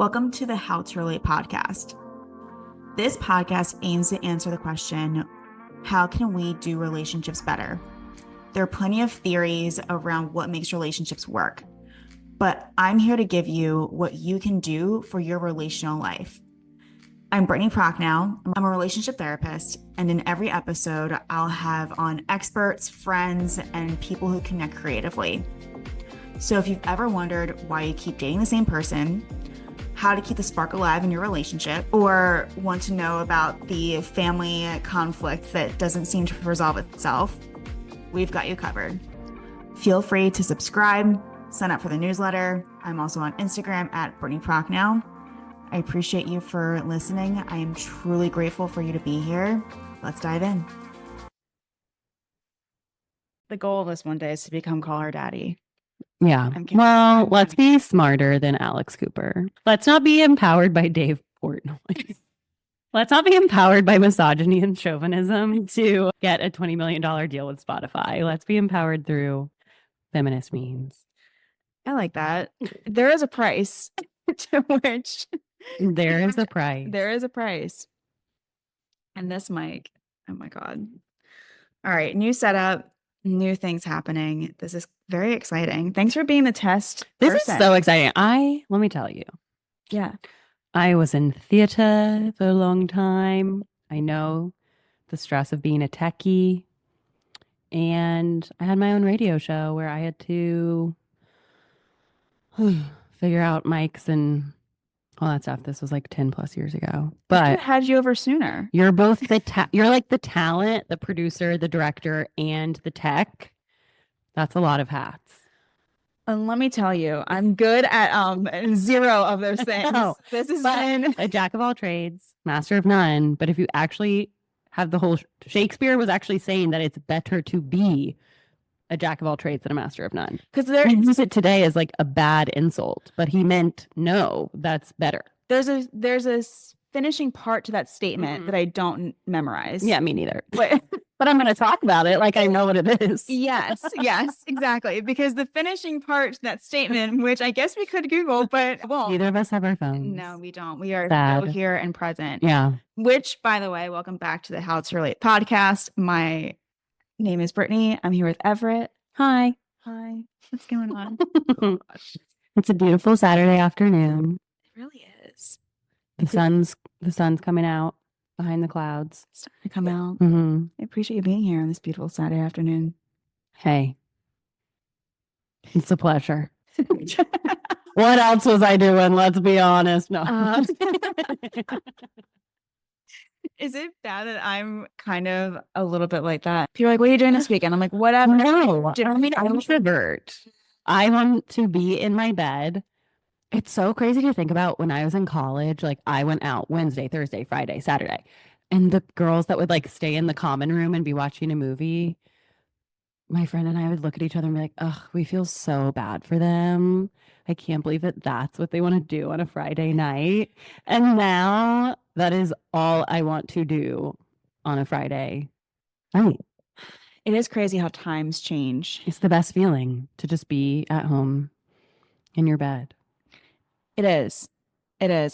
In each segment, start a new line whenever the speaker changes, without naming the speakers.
Welcome to the How to Relate podcast. This podcast aims to answer the question, how can we do relationships better? There are plenty of theories around what makes relationships work, but I'm here to give you what you can do for your relational life. I'm Brittany Prochnow. I'm a relationship therapist, and in every episode, I'll have on experts, friends, and people who connect creatively. So if you've ever wondered why you keep dating the same person, how to keep the spark alive in your relationship, or want to know about the family conflict that doesn't seem to resolve itself, we've got you covered. Feel free to subscribe, sign up for the newsletter. I'm also on Instagram at Brittany Prochnow. I appreciate you for listening. I am truly grateful for you to be here. Let's dive in. The goal of this one day is to become Call Her Daddy.
Yeah. Well, let's be smarter than Alex Cooper. Let's not be empowered by Dave Portnoy. Let's not be empowered by misogyny and chauvinism to get a $20 million deal with Spotify. Let's be empowered through feminist means.
I like that. There is a price to which
there is a price.
There is a price. And this mic, oh my God. All right, new setup, new things happening. This is very exciting. Thanks for being the test
This
person.
is so exciting. Let me tell you.
Yeah.
I was in theater for a long time. I know the stress of being a techie. And I had my own radio show where I had to figure out mics and all that stuff. This was like 10 plus years ago. But
I had you over sooner.
You're both you're like the talent, the producer, the director, and the tech. That's a lot of hats.
And let me tell you, I'm good at zero of those things. This has been
a jack of all trades, master of none. But if you actually have the whole Shakespeare was actually saying that it's better to be a jack of all trades than a master of none. Because they use it today as like a bad insult, but he meant no, that's better.
There's a finishing part to that statement that I don't memorize.
Yeah, me neither. But I'm going to talk about it like I know what it is.
Yes, exactly. Because the finishing part to that statement, which I guess we could Google, but won't.
Neither of us have our phones.
No, we don't. We are
Sad.
so here and present.
Yeah.
Which, by the way, welcome back to the How to Relate podcast. My name is Brittany. I'm here with Everett.
Hi.
What's going on?
It's a beautiful Saturday afternoon.
It really is.
The sun's coming out behind the clouds.
It's starting to come out.
Mm-hmm.
I appreciate you being here on this beautiful Saturday afternoon.
Hey, it's a pleasure. What else was I doing? Let's be honest. No.
Is it bad that I'm kind of a little bit like that? People are like, what are you doing this weekend? I'm like, whatever.
No, I'm an introvert. I want to be in my bed. It's so crazy to think about when I was in college. Like I went out Wednesday, Thursday, Friday, Saturday. And the girls that would like stay in the common room and be watching a movie, my friend and I would look at each other and be like, ugh, we feel so bad for them. I can't believe that that's what they want to do on a Friday night. And now that is all I want to do on a Friday night.
It is crazy how times change.
It's the best feeling to just be at home in your bed.
It is.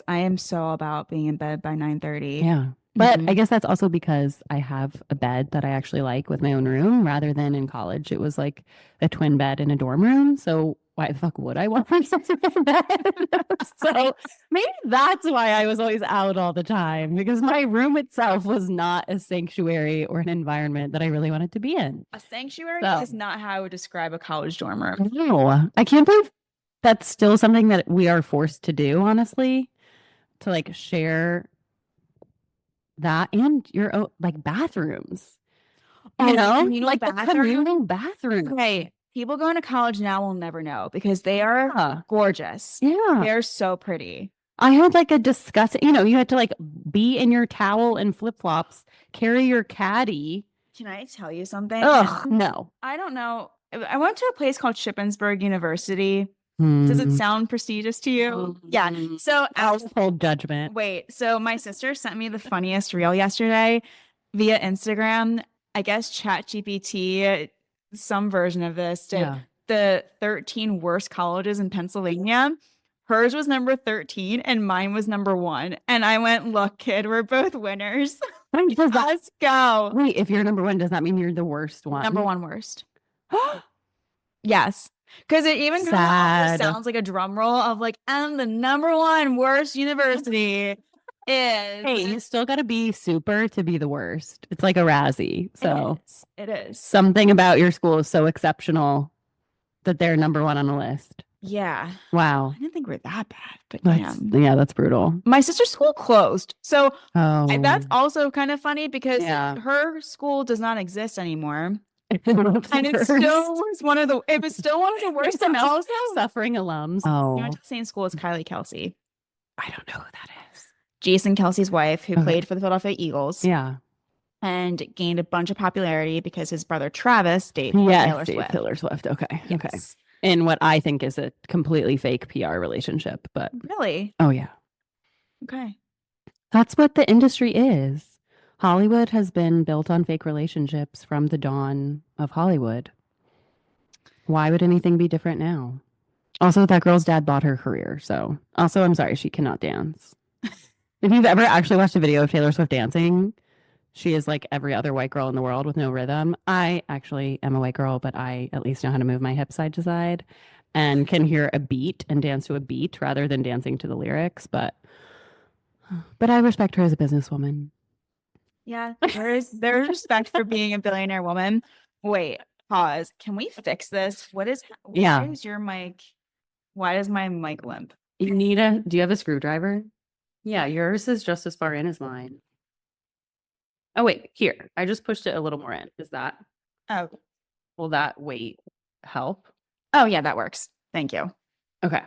I am so about being in bed by 9:30.
Yeah. But I guess that's also because I have a bed that I actually like with my own room rather than in college. It was like a twin bed in a dorm room. So why the fuck would I want myself to be in bed? So maybe that's why I was always out all the time, because my room itself was not a sanctuary or an environment that I really wanted to be in.
A sanctuary is not how I would describe a college dorm room.
No, I can't believe that's still something that we are forced to do, honestly, to like share that and your like bathrooms, like the communal bathroom.
Okay, people going to college now will never know because they are gorgeous.
Yeah,
they're so pretty.
I had like a disgusting, you had to like be in your towel and flip flops, carry your caddy.
Can I tell you something?
Ugh, no,
I don't know. I went to a place called Shippensburg University. Does it sound prestigious to you? Yeah. So
household judgment.
Wait. So my sister sent me the funniest reel yesterday via Instagram. I guess ChatGPT, some version of this, did the 13 worst colleges in Pennsylvania. hers was number 13 and mine was number 1. And I went, look, kid, we're both winners. Let's go.
Wait, if you're number 1, does that mean you're the worst one?
Number 1 worst. Yes. Because it even kind of almost sounds like a drum roll of like, and the number 1 worst university is.
Hey, you still got to be super to be the worst. It's like a Razzie. So
it is.
Something about your school is so exceptional that they're number 1 on the list.
Yeah.
Wow.
I didn't think we're that bad, but
that's brutal.
My sister's school closed. So that's also kind of funny because her school does not exist anymore. And it still was one of the worst and also
suffering alums.
You went to the same school as Kylie Kelsey.
I don't know who that is.
Jason Kelsey's wife, who played for the Philadelphia Eagles.
Yeah.
And gained a bunch of popularity because his brother Travis dated Taylor Swift.
Okay.
Yes.
Okay. In what I think is a completely fake PR relationship, but
really?
Oh yeah.
Okay.
That's what the industry is. Hollywood has been built on fake relationships from the dawn of Hollywood. Why would anything be different now? Also, that girl's dad bought her career. So also, I'm sorry, she cannot dance. If you've ever actually watched a video of Taylor Swift dancing, she is like every other white girl in the world with no rhythm. I actually am a white girl, but I at least know how to move my hips side to side and can hear a beat and dance to a beat rather than dancing to the lyrics. But I respect her as a businesswoman. Yeah,
there's respect for being a billionaire woman. Wait, pause. Can we fix this? Why is your mic? Why does my mic limp?
Do you have a screwdriver? Yeah, yours is just as far in as mine. Oh, wait, here. I just pushed it a little more in. Is that?
Oh.
Will that weight help?
Oh, yeah, that works. Thank you.
Okay.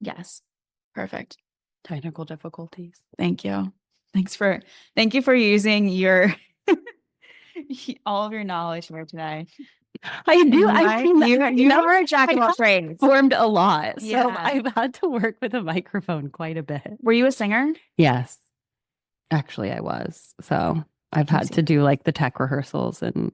Yes. Perfect.
Technical difficulties.
Thank you. Thank you for using your all of your knowledge for today.
I do.
You are a jack of all trades.
Formed a lot. So I've had to work with a microphone quite a bit.
Were you a singer?
Yes. Actually, I was. So I've had to do like the tech rehearsals and,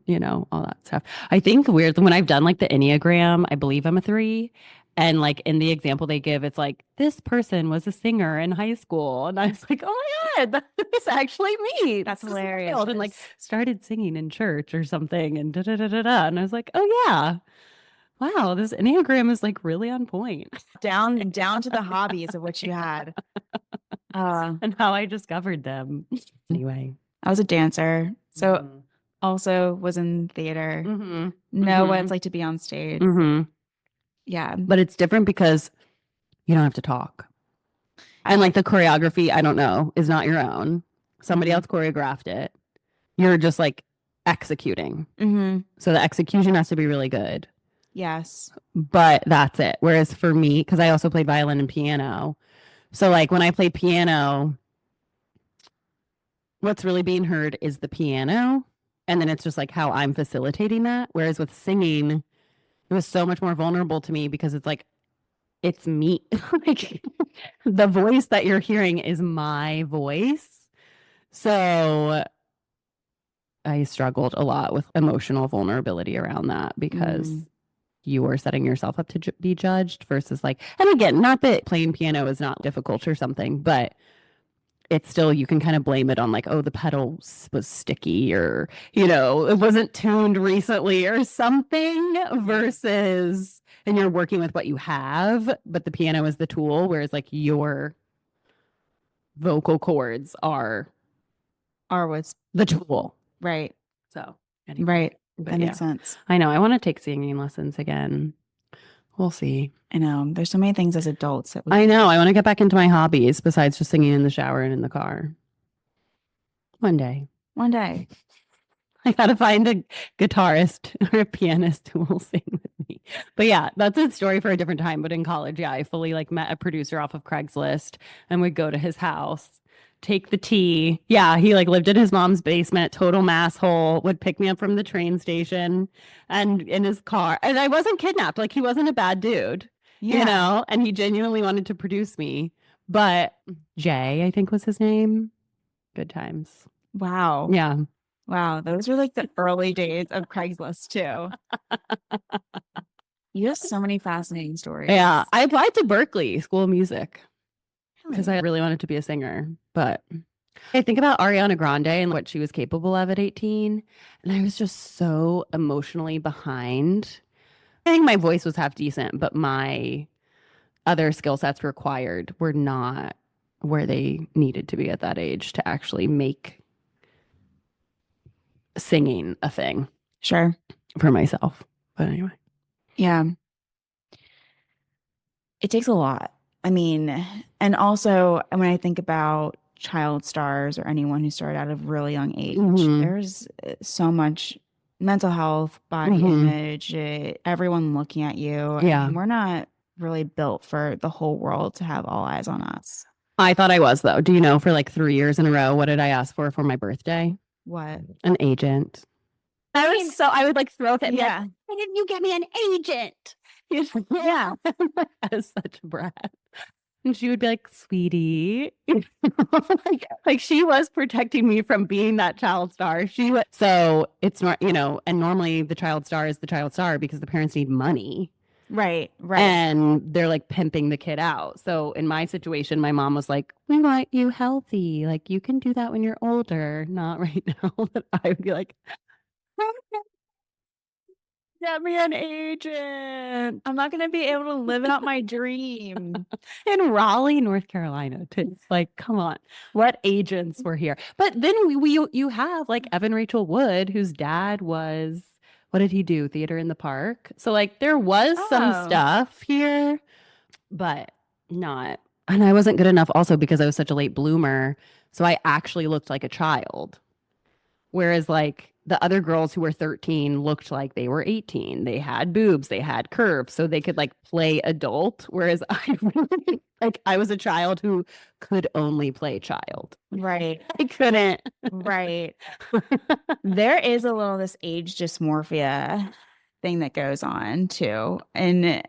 all that stuff. I think weird when I've done like the Enneagram, I believe I'm a 3. And like in the example they give, it's like, this person was a singer in high school. And I was like, oh my God, that's actually me.
That's hilarious.
And like started singing in church or something and da-da-da-da-da. And I was like, oh yeah. Wow, this Enneagram is like really on point.
Down to the hobbies of which you had.
And how I discovered them. Anyway.
I was a dancer. So also was in theater. Know what it's like to be on stage. Yeah.
But it's different because you don't have to talk. And like the choreography, I don't know, is not your own. Somebody else choreographed it. You're just like executing. So the execution has to be really good.
Yes.
But that's it. Whereas for me, because I also played violin and piano. So like when I play piano, what's really being heard is the piano. And then it's just like how I'm facilitating that. Whereas with singing, it was so much more vulnerable to me because it's like, it's me. Like the voice that you're hearing is my voice. So I struggled a lot with emotional vulnerability around that because you are setting yourself up to be judged versus like, and again, not that playing piano is not difficult or something, but it's still, you can kind of blame it on like, oh, the pedal was sticky or, it wasn't tuned recently or something versus, and you're working with what you have, but the piano is the tool, whereas like your vocal cords are what's the tool.
Right.
So,
anyway. Right. That makes sense.
I know. I want to take singing lessons again. We'll see.
I know. There's so many things as adults.
I know. I want to get back into my hobbies besides just singing in the shower and in the car. One day. I got to find a guitarist or a pianist who will sing with me. But yeah, that's a story for a different time. But in college, I fully like met a producer off of Craigslist and would go to his house, take the tea. Yeah, he like lived in his mom's basement, total masshole, would pick me up from the train station and in his car. And I wasn't kidnapped. Like he wasn't a bad dude, and he genuinely wanted to produce me. But Jay, I think was his name. Good times.
Wow.
Yeah.
Wow. Those were like the early days of Craigslist too. You have so many fascinating stories.
Yeah. I applied to Berkeley School of Music because
Really?
I really wanted to be a singer. But I think about Ariana Grande and what she was capable of at 18. And I was just so emotionally behind. I think my voice was half decent, but my other skill sets required were not where they needed to be at that age to actually make singing a thing
Sure.
for myself. But anyway.
Yeah. It takes a lot. I mean, and also when I think about child stars or anyone who started out at a really young age, there's so much mental health, body image, everyone looking at you.
Yeah.
And we're not really built for the whole world to have all eyes on us.
I thought I was, though. Do you know, for like 3 years in a row, what did I ask for my birthday?
What?
An agent. I would like throw it.
Yeah.
Like, why didn't you get me an agent?
Yeah.
I was such a brat. And she would be like, sweetie, like she was protecting me from being that child star. So it's not, and normally the child star is the child star because the parents need money.
Right.
And they're like pimping the kid out. So in my situation, my mom was like, we want you healthy. Like you can do that when you're older, not right now. But I would be like, get me an agent.
I'm not going to be able to live out my dream.
In Raleigh, North Carolina, too. Like, come on, what agents were here? But then you have like Evan Rachel Wood, whose dad was, what did he do? Theater in the Park. So like there was some stuff here, but not. And I wasn't good enough also because I was such a late bloomer. So I actually looked like a child. Whereas like the other girls who were 13 looked like they were 18. They had boobs, they had curves, so they could like play adult. Whereas I was a child who could only play child.
Right.
I couldn't.
Right. There is a little this age dysmorphia thing that goes on too. And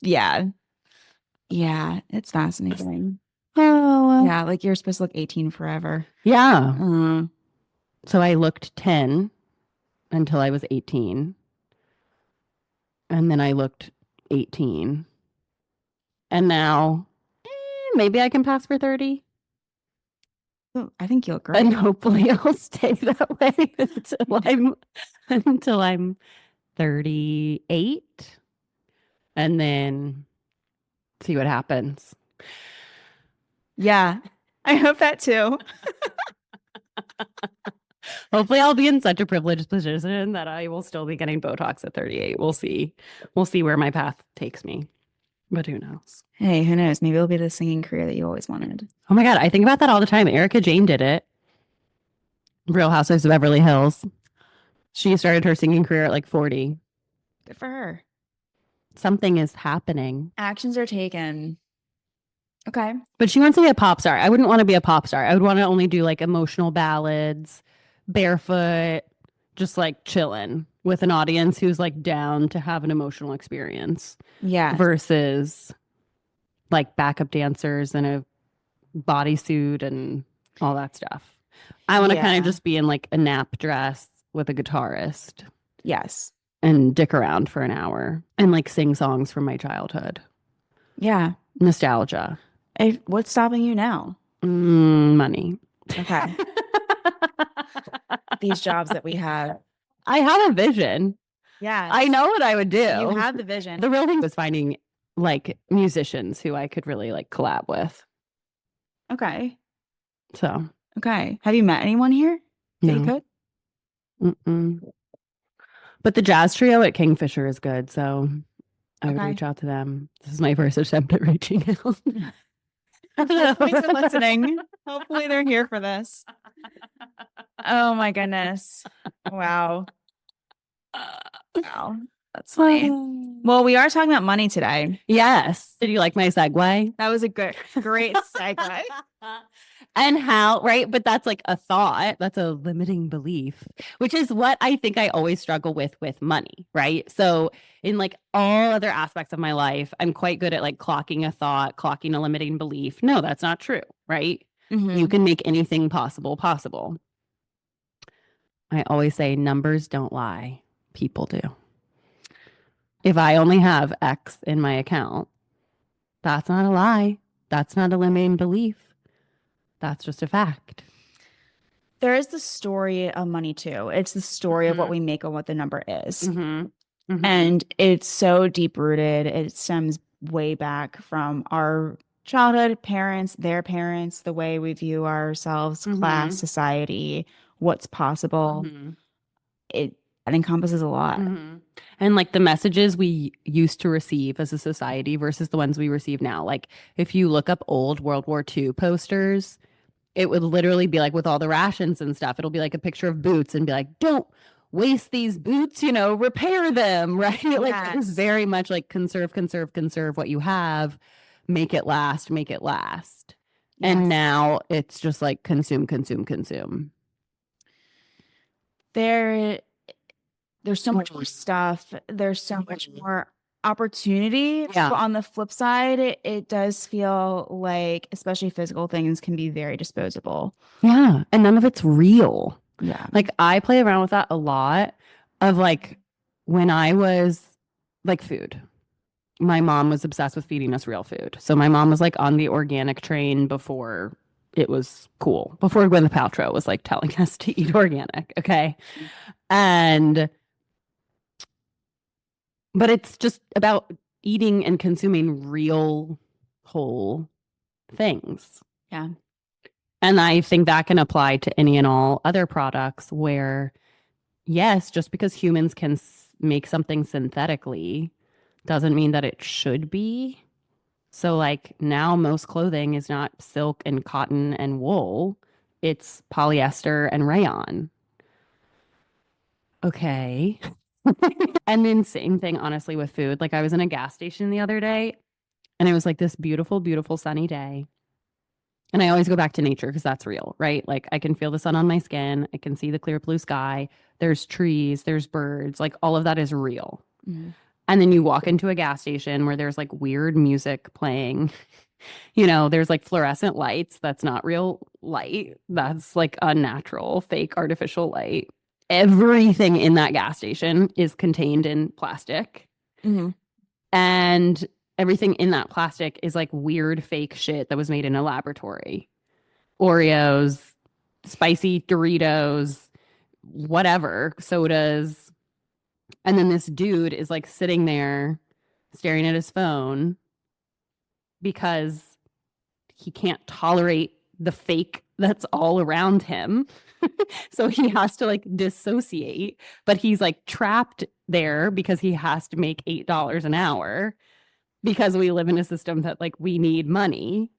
yeah, it's fascinating.
Oh,
yeah, like you're supposed to look 18 forever.
Yeah. So I looked 10 until I was 18. And then I looked 18. And now maybe I can pass for 30.
I think you look great.
And hopefully I'll stay that way until I'm 38. And then see what happens.
Yeah. I hope that too.
Hopefully I'll be in such a privileged position that I will still be getting Botox at 38. We'll see. We'll see where my path takes me. But who knows?
Hey, who knows? Maybe it'll be the singing career that you always wanted.
Oh my God. I think about that all the time. Erica Jane did it. Real Housewives of Beverly Hills. She started her singing career at like 40.
Good for her.
Something is happening.
Actions are taken. Okay.
But she wants to be a pop star. I wouldn't want to be a pop star. I would want to only do like emotional ballads, barefoot, just like chilling with an audience who's like down to have an emotional experience.
Yeah.
Versus like backup dancers in a bodysuit and all that stuff. I want to kind of just be in like a nap dress with a guitarist.
Yes.
And dick around for an hour and like sing songs from my childhood.
Yeah.
Nostalgia.
What's stopping you now?
Money.
Okay. These jobs that we have.
I have a vision.
Yeah.
I know what I would do.
You have the vision.
The real thing was finding like musicians who I could really like collab with.
Okay.
So.
Okay. Have you met anyone here that you could?
Mm-mm. But the jazz trio at Kingfisher is good, so I would reach out to them. This is my first attempt at reaching out.
Hopefully they're listening. Hopefully they're here for this. Oh my goodness. Wow. Wow. That's funny. Well, we are talking about money today.
Yes. Did you like my segue?
That was a great segue.
And how, right? But that's like a thought. That's a limiting belief, which is what I think I always struggle with money, right? So in like all other aspects of my life, I'm quite good at like clocking a thought, clocking a limiting belief. No, that's not true, right? Mm-hmm. You can make anything possible. I always say numbers don't lie. People do. If I only have X in my account, that's not a lie. That's not a limiting belief. That's just a fact.
There is the story of money too. It's the story of what we make and what the number is. And it's so deep rooted. It stems way back from our childhood, parents, their parents, the way we view ourselves, class, society, what's possible. It encompasses a lot.
And like the messages we used to receive as a society versus the ones we receive now. Like if you look up old World War II posters, it would literally be like with all the rations and stuff, it'll be like a picture of boots and be like, don't waste these boots, you know, repair them, right? Like it was very much like conserve what you have, make it last. And now it's just like consume.
There's so much more stuff. There's so much more opportunity.
Yeah.
But on the flip side, it does feel like, especially physical things, can be very disposable.
Yeah. And none of it's real.
Yeah.
Like I play around with that a lot of like when I was like food. My mom was obsessed with feeding us real food. So my mom was like on the organic train before it was cool, before Gwyneth Paltrow was like telling us to eat organic. Okay. But it's just about eating and consuming real whole things.
Yeah.
And I think that can apply to any and all other products where, yes, just because humans can make something synthetically doesn't mean that it should be. So like now most clothing is not silk and cotton and wool. It's polyester and rayon. Okay. And then same thing, honestly, with food. Like I was in a gas station the other day and it was like this beautiful, beautiful sunny day. And I always go back to nature because that's real, right? Like I can feel the sun on my skin. I can see the clear blue sky. There's trees, there's birds, like all of that is real. And then you walk into a gas station where there's like weird music playing. You know, there's like fluorescent lights. That's not real light. That's like unnatural, fake, artificial light. Everything in that gas station is contained in plastic. And everything in that plastic is like weird fake shit that was made in a laboratory. Oreos, spicy Doritos, whatever, sodas. And then this dude is like sitting there staring at his phone because he can't tolerate the fake that's all around him. So he has to like dissociate, but he's like trapped there because he has to make $8 an hour because we live in a system that like we need money.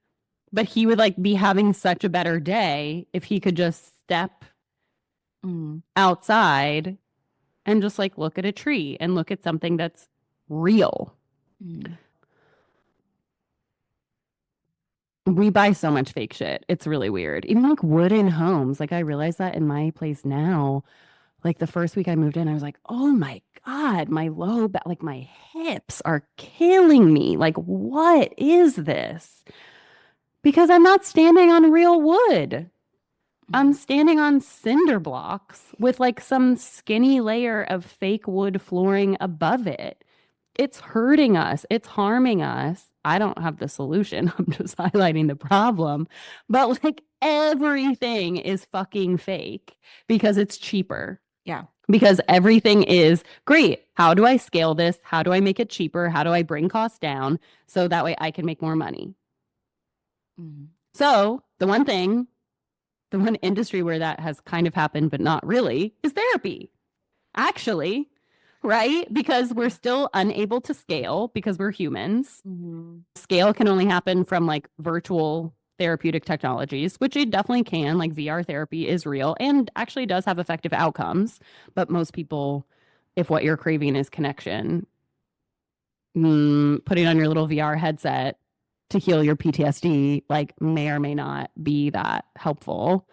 But he would like be having such a better day if he could just step outside and just like look at a tree and look at something that's real. We buy so much fake shit. It's really weird. Even like wooden homes. Like I realize that in my place now. Like the first week I moved in, I was like, oh my God, my low back, like my hips are killing me. Like, what is this? Because I'm not standing on real wood. I'm standing on cinder blocks with like some skinny layer of fake wood flooring above it. It's hurting us. It's harming us. I don't have the solution. I'm just highlighting the problem. But like everything is fucking fake because it's cheaper.
Yeah.
Because everything is great. How do I scale this? How do I make it cheaper? How do I bring costs down so that way I can make more money? So the one industry where that has kind of happened, but not really, is therapy. Actually, right? Because we're still unable to scale because we're humans. Scale can only happen from like virtual therapeutic technologies, which it definitely can. Like VR therapy is real and actually does have effective outcomes. But most people, if what you're craving is connection, putting on your little VR headset to heal your PTSD, like may or may not be that helpful.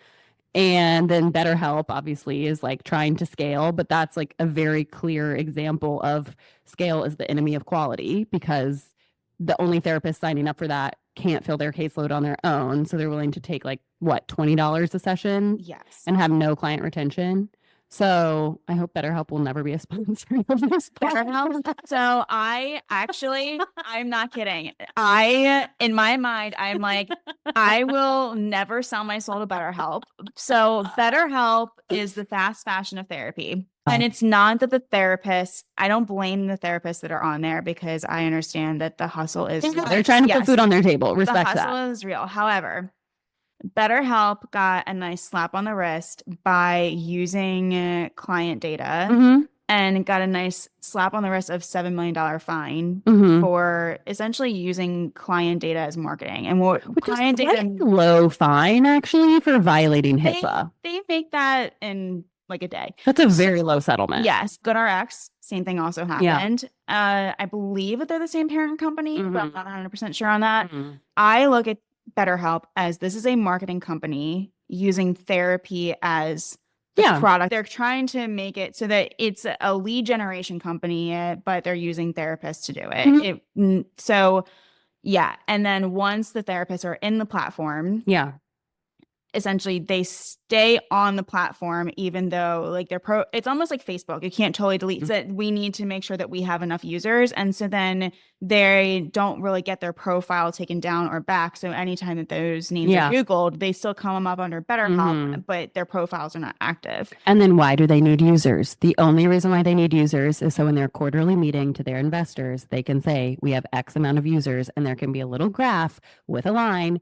And then BetterHelp obviously is like trying to scale, but that's like a very clear example of scale is the enemy of quality because the only therapist signing up for that can't fill their caseload on their own. So they're willing to take like what, $20 a session?
Yes.
And have no client retention. So I hope BetterHelp will never be a sponsor of this
BetterHelp.
podcast.
So I'm not kidding. In my mind, I'm like, I will never sell my soul to BetterHelp. So BetterHelp is the fast fashion of therapy. And it's not that I don't blame the therapists that are on there, because I understand that the hustle is real.
They're trying to put food on their table. Respect
the hustle
that.
is real. However, BetterHelp got a nice slap on the wrist by using client data, and got a nice slap on the wrist of $7 million fine for essentially using client data as marketing. And what client data,
low fine actually for violating HIPAA.
They make that in like a day.
That's a very low settlement.
Yes. GoodRx, same thing also happened. I believe that they're the same parent company, but I'm not 100% sure on that. I look at BetterHelp as this is a marketing company using therapy as the product. They're trying to make it so that it's a lead generation company, but they're using therapists to do it. So yeah. And then once the therapists are in the platform, essentially they stay on the platform, even though like it's almost like Facebook. You can't totally delete it. We need to make sure that we have enough users. And so then they don't really get their profile taken down or back. So anytime that those names are Googled, they still come up under BetterHelp, but their profiles are not active.
And then why do they need users? The only reason why they need users is so in their quarterly meeting to their investors, they can say, we have X amount of users, and there can be a little graph with a line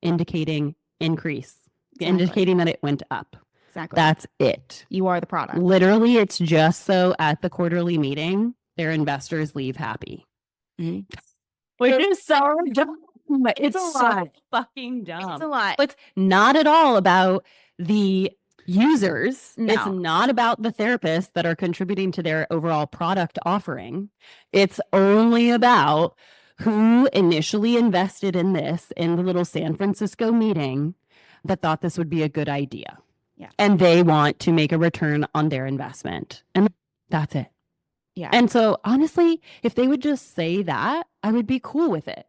indicating increase. Indicating that it went up.
Exactly.
That's it.
You are the product.
Literally, it's just so at the quarterly meeting, their investors leave happy. Which is so dumb. It's so fucking dumb.
It's a lot.
But it's not at all about the users.
No.
It's not about the therapists that are contributing to their overall product offering. It's only about who initially invested in this in the little San Francisco meeting that thought this would be a good idea.
Yeah.
And they want to make a return on their investment. And that's it.
Yeah.
And so honestly, if they would just say that, I would be cool with it.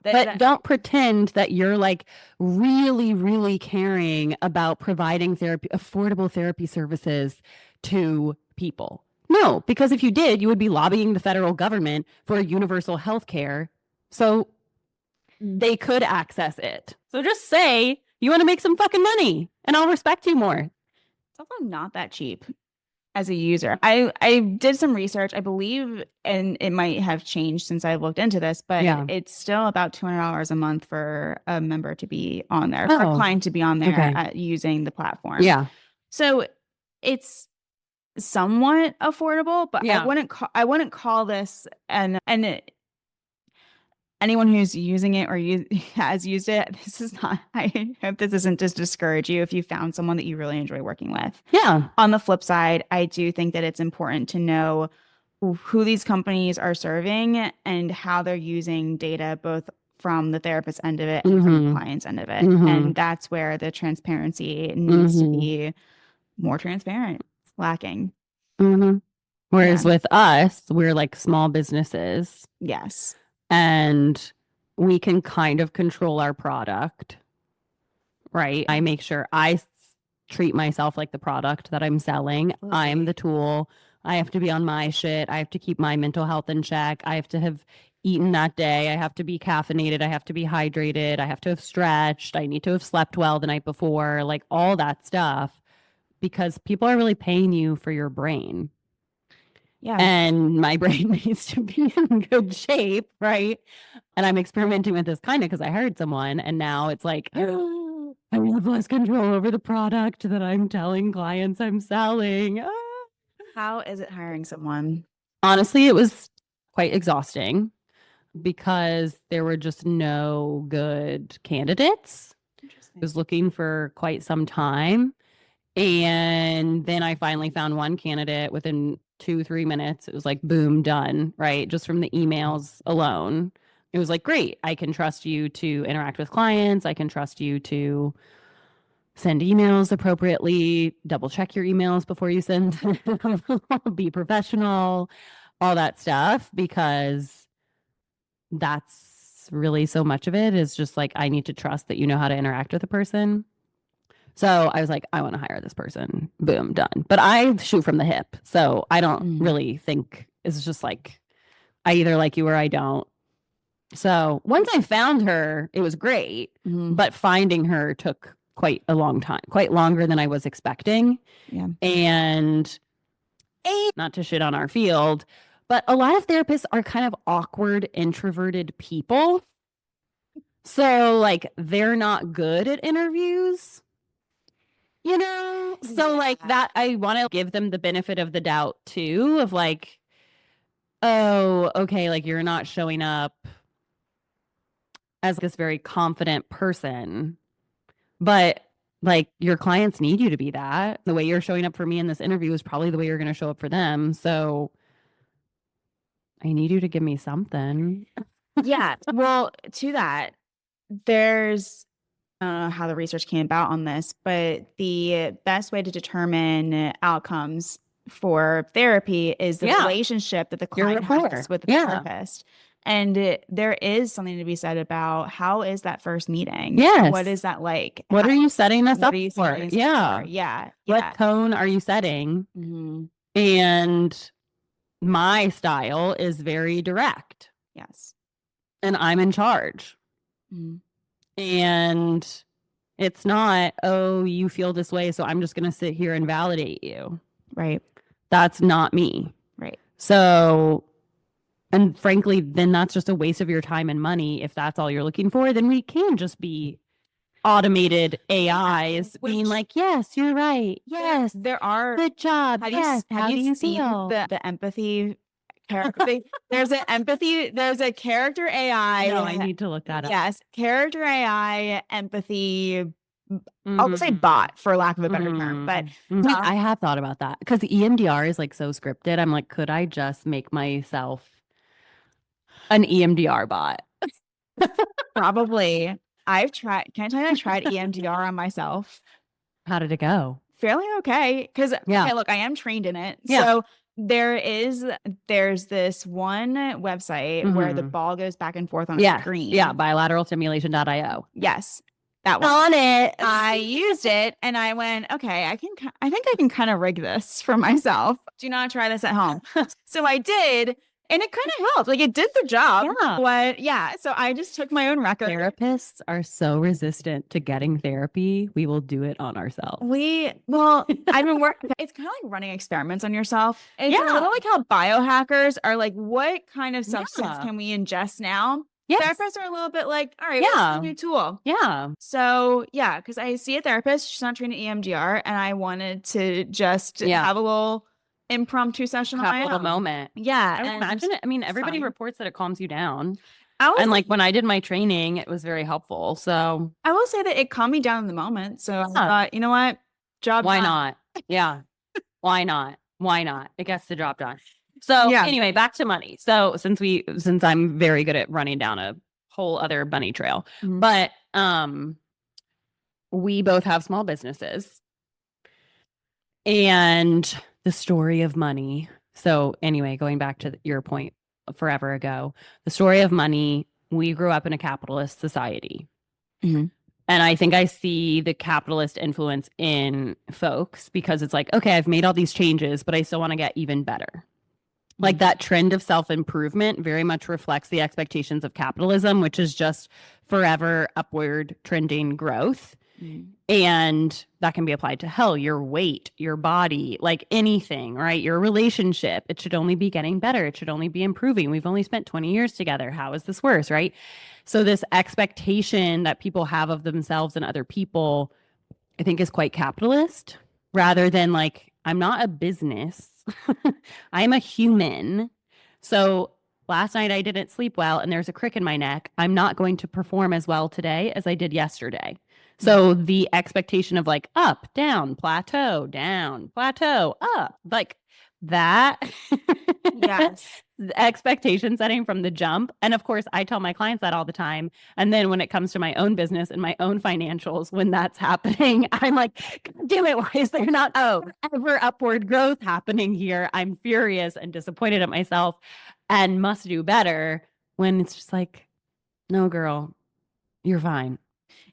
But don't pretend that you're like really, really caring about providing affordable therapy services to people. No, because if you did, you would be lobbying the federal government for universal health care. So they could access it. So just say, you want to make some fucking money and I'll respect you more.
It's also not that cheap as a user. I did some research, I believe, and it might have changed since I've looked into this, but it's still about $200 a month for a member to be on there, for a client to be on there using the platform.
Yeah.
So it's somewhat affordable, but I wouldn't call this anyone who's using it or has used it, this is not, I hope this isn't just discourage you if you found someone that you really enjoy working with.
Yeah.
On the flip side, I do think that it's important to know who these companies are serving and how they're using data, both from the therapist end of it and from the client's end of it. And that's where the transparency needs to be more transparent. It's lacking.
Whereas with us, we're like small businesses.
Yes.
And we can kind of control our product, right? I make sure I treat myself like the product that I'm selling. I'm the tool. I have to be on my shit. I have to keep my mental health in check. I have to have eaten that day. I have to be caffeinated. I have to be hydrated. I have to have stretched. I need to have slept well the night before, like all that stuff, because people are really paying you for your brain.
Yeah.
And my brain needs to be in good shape, right? And I'm experimenting with this kind of because I hired someone, and now it's like, I have less control over the product that I'm telling clients I'm selling.
How is it hiring someone?
Honestly, it was quite exhausting because there were just no good candidates. I was looking for quite some time. And then I finally found one candidate within 2-3 minutes. It was like, boom, done, right? Just from the emails alone. It was like, great. I can trust you to interact with clients. I can trust you to send emails appropriately, double check your emails before you send, be professional, all that stuff, because that's really so much of it is just like, I need to trust that you know how to interact with a person. So I was like, I want to hire this person. Boom, done. But I shoot from the hip. So I don't really think it's just like, I either like you or I don't. So once I found her, it was great. But finding her took quite a long time, quite longer than I was expecting.
Yeah.
And not to shit on our field, but a lot of therapists are kind of awkward, introverted people. So like they're not good at interviews, you know? So like that, I want to give them the benefit of the doubt too, of like, oh, okay, like you're not showing up as this very confident person, but like your clients need you to be that. The way you're showing up for me in this interview is probably the way you're going to show up for them. So I need you to give me something.
Yeah. Well, to that, there's, I don't know how the research came about on this, but the best way to determine outcomes for therapy is the relationship that the client has with the therapist. And there is something to be said about how is that first meeting?
Yes.
What is that like?
What are you setting us
What
up
are you
for?
setting us up
Yeah.
for? Yeah.
What tone are you setting? And my style is very direct.
Yes.
And I'm in charge. And it's not, oh, you feel this way, so I'm just going to sit here and validate you.
Right.
That's not me.
Right.
So, and frankly, then that's just a waste of your time and money. If that's all you're looking for, then we can just be automated AIs being like, yes, you're right. Yes.
There are.
Good job.
Have you seen
feel?
the empathy character? There's a character AI.
No, I need to look that up.
Yes. Character AI empathy. I would say bot for lack of a better term, but
I have thought about that because the EMDR is like so scripted. I'm like, could I just make myself an EMDR bot?
Probably. I've tried. Can I tell you I tried EMDR on myself?
How did it go?
Fairly okay. Because okay, look, I am trained in it.
Yeah.
So there's this one website where the ball goes back and forth on a screen.
Yeah, bilateralstimulation.io.
Yes. That one.
On it.
I used it and I went, okay, I think I can kind of rig this for myself. Do not try this at home. So I did, and it kind of helped. Like it did the job.
Yeah.
So I just took my own record.
Therapists are so resistant to getting therapy. We will do it on ourselves.
I've been working. It's kind of like running experiments on yourself. It's a little like how biohackers are like, what kind of substance can we ingest now? Yes. Therapists are a little bit like, all right, what's a new tool?
Yeah.
So because I see a therapist, she's not trained in EMDR, and I wanted to just have a little impromptu session on my own.
Moment.
Yeah.
I imagine it. I mean, everybody reports that it calms you down. And like when I did my training, it was very helpful. So
I will say that it calmed me down in the moment. So I thought, you know what?
Why not? Yeah. Why not? Why not? It gets the job done. So anyway, back to money. So since I'm very good at running down a whole other bunny trail, but we both have small businesses and the story of money. So anyway, going back to your point forever ago, the story of money, we grew up in a capitalist society. And I think I see the capitalist influence in folks because it's like, okay, I've made all these changes, but I still want to get even better. Like that trend of self-improvement very much reflects the expectations of capitalism, which is just forever upward trending growth. And that can be applied to hell, your weight, your body, like anything, right? Your relationship. It should only be getting better. It should only be improving. We've only spent 20 years together. How is this worse, right? So this expectation that people have of themselves and other people, I think is quite capitalist rather than like, I'm not a business. I'm a human. So last night I didn't sleep well and there's a crick in my neck. I'm not going to perform as well today as I did yesterday. So the expectation of like up, down, plateau, up, like that.
Yes.
The expectation setting from the jump. And of course, I tell my clients that all the time. And then when it comes to my own business and my own financials, when that's happening, I'm like, God damn it, why is there not ever upward growth happening here? I'm furious and disappointed at myself and must do better when it's just like, no, girl, you're fine.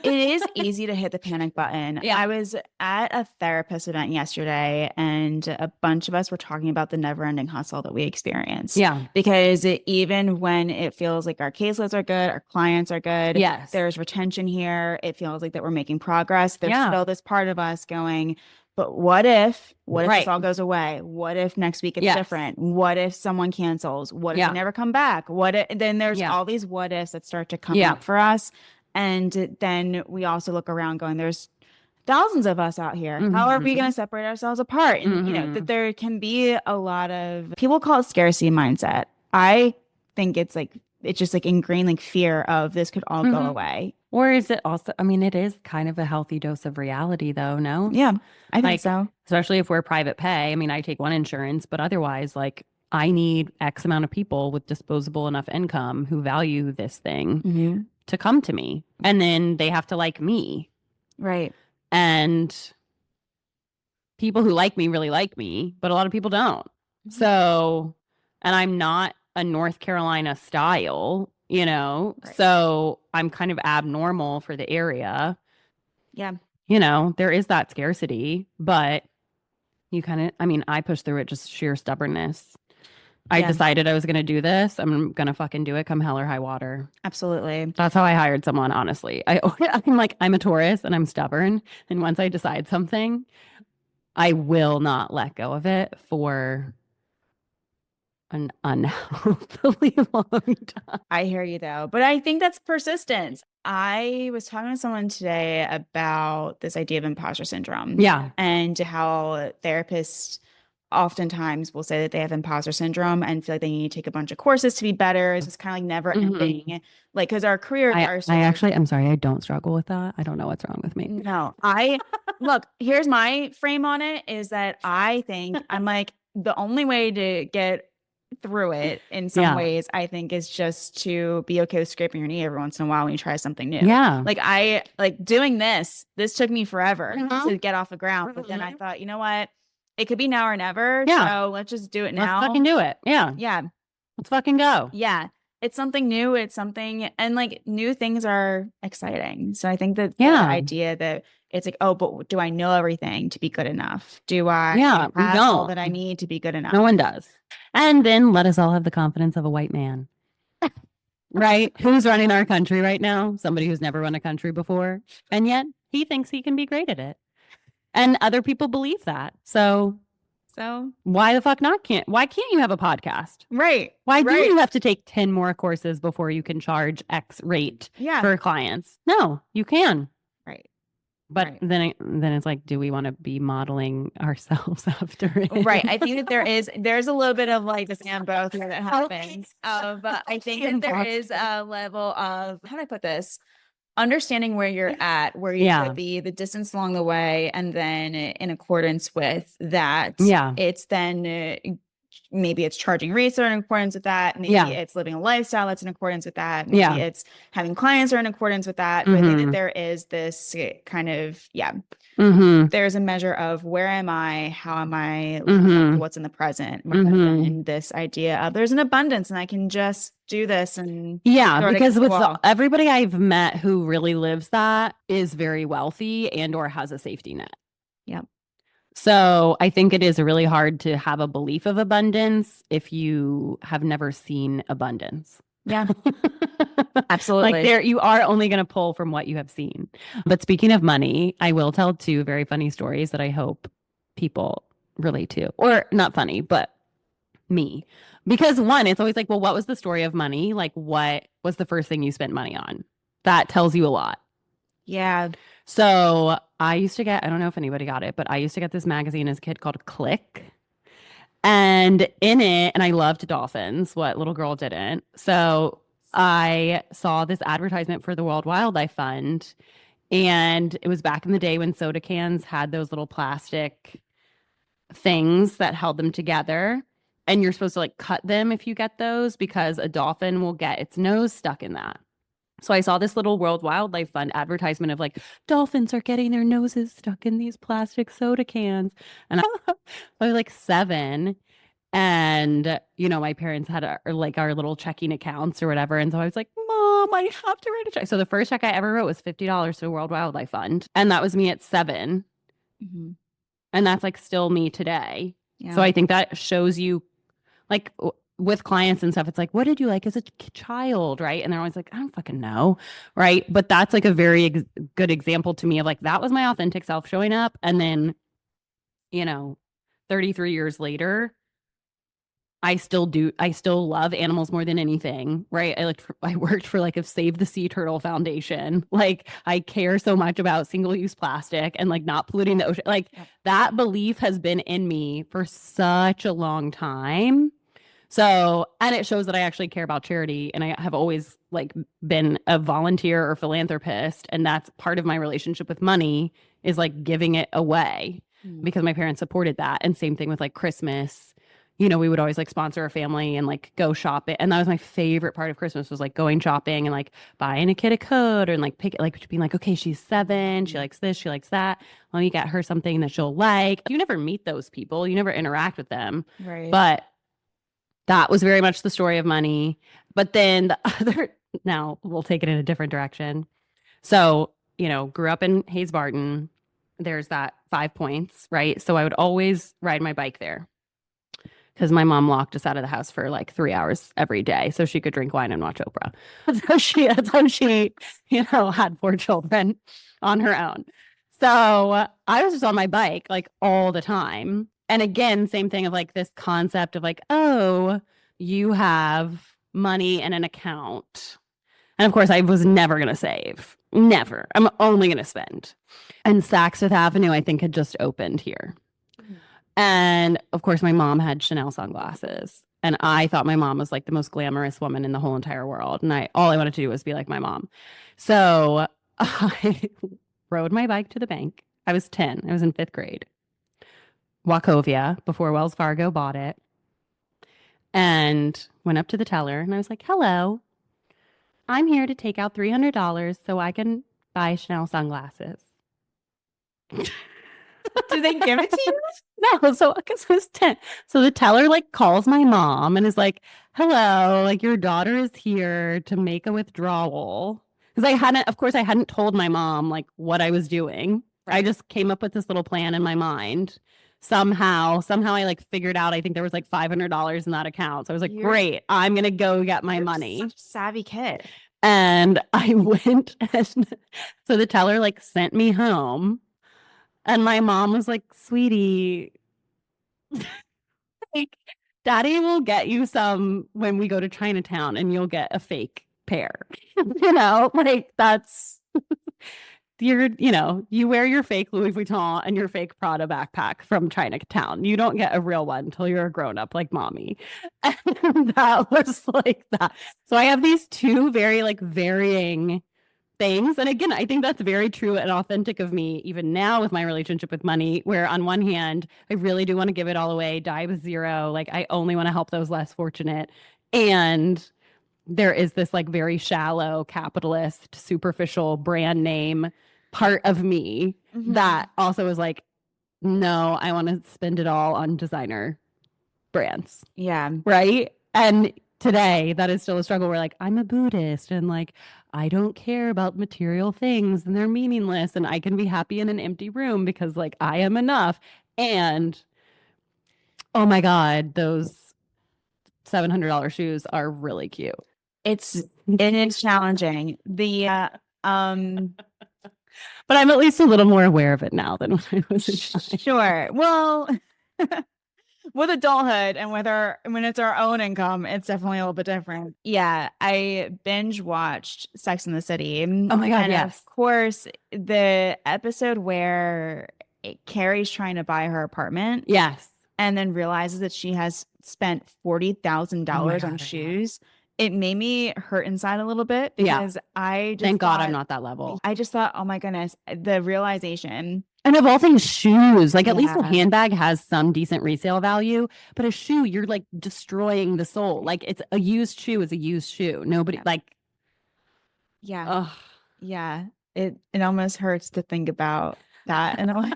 It is easy to hit the panic button.
Yeah.
I was at a therapist event yesterday, and a bunch of us were talking about the never-ending hustle that we experience.
Yeah.
Because even when it feels like our caseloads are good, our clients are good,
Yes.
there's retention here, it feels like that we're making progress. There's
Yeah.
still this part of us going, but what if
Right.
this all goes away? What if next week it's
Yes.
different? What if someone cancels? What if
Yeah.
they never come back? What if, then there's
Yeah.
all these what ifs that start to come
Yeah.
up for us. And then we also look around going, there's thousands of us out here. How are we going to separate ourselves apart? And, you know, that there can be a lot of, people call it scarcity mindset. I think it's like, it's just like ingrained like fear of this could all go away.
Or is it also, I mean, it is kind of a healthy dose of reality though, no?
Yeah, I think
Like,
so.
Especially if we're private pay. I mean, I take one insurance, but otherwise, like, I need X amount of people with disposable enough income who value this thing to come to me. And then they have to like me.
Right.
And people who like me really like me, but a lot of people don't. So, and I'm not a North Carolina style, you know, so I'm kind of abnormal for the area.
Yeah.
You know, there is that scarcity, but you kind of, I mean, I pushed through it just sheer stubbornness. I decided I was going to do this. I'm going to fucking do it come hell or high water.
Absolutely.
That's how I hired someone, honestly. I'm like, I'm a Taurus and I'm stubborn. And once I decide something, I will not let go of it for an unhealthily long time.
I hear you though, but I think that's persistence. I was talking to someone today about this idea of imposter syndrome.
Yeah.
And how therapists oftentimes will say that they have imposter syndrome and feel like they need to take a bunch of courses to be better. It's just kind of like never ending. Like, because our careers are so.
I'm sorry, I don't struggle with that. I don't know what's wrong with me.
No, look, here's my frame on it is that I think I'm like, the only way to get through it in some ways, I think, is just to be okay with scraping your knee every once in a while when you try something new.
Yeah.
Like I like doing this took me forever to get off the ground. But then I thought, you know what? It could be now or never.
Yeah.
So let's just do it now.
Let's fucking do it. Yeah.
Yeah.
Let's fucking go.
Yeah. It's something new. It's something, and like new things are exciting. So I think that the idea that it's like, oh, but do I know everything to be good enough? Do I have all that I need to be good enough?
No one does. And then let us all have the confidence of a white man. Right? Who's running our country right now? Somebody who's never run a country before. And yet he thinks he can be great at it. And other people believe that. So why the fuck not? Why can't you have a podcast?
Right.
Why do you have to take 10 more courses before you can charge X rate for clients? No, you can.
Right.
But then it's like, do we want to be modeling ourselves after it?
Right. I think that there's a little bit of like this and both here that happens. But I think that there is a level of, how do I put this? Understanding where you're at, where you could be, the distance along the way, and then in accordance with that, it's then maybe it's charging rates that are in accordance with that. Maybe it's living a lifestyle that's in accordance with that. Maybe it's having clients that are in accordance with that. But I think that there is this kind of, there's a measure of where am I? How am I? What's in the present? And this idea of there's an abundance and I can just do this. And
because with everybody I've met who really lives that is very wealthy and or has a safety net.
Yep.
So I think it is really hard to have a belief of abundance if you have never seen abundance.
Yeah, absolutely.
Like you are only going to pull from what you have seen. But speaking of money, I will tell 2 very funny stories that I hope people relate to, or not funny, but me. Because one, it's always like, well, what was the story of money? Like, what was the first thing you spent money on? That tells you a lot.
Yeah.
So I used to get, I don't know if anybody got it, but I used to get this magazine as a kid called Click. And in it, and I loved dolphins, what little girl didn't. So I saw this advertisement for the World Wildlife Fund. And it was back in the day when soda cans had those little plastic things that held them together. And you're supposed to like cut them if you get those because a dolphin will get its nose stuck in that. So I saw this little World Wildlife Fund advertisement of like, dolphins are getting their noses stuck in these plastic soda cans. And I was like 7. And, you know, my parents had our little checking accounts or whatever. And so I was like, Mom, Mom, I have to write a check. So the first check I ever wrote was $50 to the World Wildlife Fund. And that was me at 7.
Mm-hmm.
And that's like still me today.
Yeah.
So I think that shows you, like, with clients and stuff, it's like, what did you like as a child, right? And they're always like, I don't fucking know, right? But that's like a very good example to me of like, that was my authentic self showing up. And then, 33 years later, I still love animals more than anything, right? I worked for like a Save the Sea Turtle Foundation. Like, I care so much about single-use plastic and like not polluting the ocean. Like, that belief has been in me for such a long time. So, and it shows that I actually care about charity, and I have always like been a volunteer or philanthropist, and that's part of my relationship with money is like giving it away because my parents supported that. And same thing with like Christmas. We would always like sponsor a family and like go shopping. And that was my favorite part of Christmas was like going shopping and like buying a kid a coat or like being like, okay, she's 7. She likes this. She likes that. Let me get her something that she'll like. You never meet those people. You never interact with them.
Right.
But that was very much the story of money. But then now we'll take it in a different direction. So, grew up in Hayes Barton. There's that 5 Points, right? So I would always ride my bike there because my mom locked us out of the house for like 3 hours every day so she could drink wine and watch Oprah. That's how she, had 4 children on her own. So I was just on my bike like all the time. And again, same thing of like this concept of like, oh, you have money in an account. And of course, I was never going to save. Never. I'm only going to spend. And Saks Fifth Avenue, I think, had just opened here. And of course, my mom had Chanel sunglasses. And I thought my mom was like the most glamorous woman in the whole entire world. And all I wanted to do was be like my mom. So I rode my bike to the bank. I was 10. I was in 5th grade. Wachovia, before Wells Fargo bought it. And went up to the teller and I was like, hello, I'm here to take out $300 so I can buy Chanel sunglasses.
Did they give it to you?
No, so because I was 10. So the teller like calls my mom and is like, hello, like your daughter is here to make a withdrawal. Because I hadn't told my mom like what I was doing. Right. I just came up with this little plan in my mind. Somehow I like figured out, I think there was like $500 in that account. So I was like, great, I'm going to go get my money.
Such a savvy kid.
And I went and so the teller like sent me home. And my mom was like, sweetie, like, Daddy will get you some when we go to Chinatown and you'll get a fake pair. Like that's you wear your fake Louis Vuitton and your fake Prada backpack from Chinatown. You don't get a real one until you're a grown up like mommy. And that was like that. So I have these 2 very like varying things. And again, I think that's very true and authentic of me, even now with my relationship with money, where on one hand, I really do want to give it all away, die with 0. Like I only want to help those less fortunate. And there is this like very shallow, capitalist, superficial brand name part of me that also is like, no, I want to spend it all on designer brands.
Yeah.
Right. And today that is still a struggle where like I'm a Buddhist and like I don't care about material things and they're meaningless and I can be happy in an empty room because like I am enough. And oh my God, those $700 shoes are really cute.
It is challenging.
But I'm at least a little more aware of it now than when I was a child.
Sure. Well, with adulthood and when it's our own income, it's definitely a little bit different. Yeah, I binge watched Sex and the City.
Oh my God,
and
yes.
Of course, the episode where Carrie's trying to buy her apartment.
Yes.
And then realizes that she has spent $40,000 on shoes. It made me hurt inside a little bit because I just
thank God I'm not that level.
I just thought, oh my goodness, the realization.
And of all things, shoes. Like at least a handbag has some decent resale value, but a shoe, you're like destroying the soul. Like it's a used shoe is a used shoe. Nobody like.
Yeah. Yeah. It almost hurts to think about. that in a way.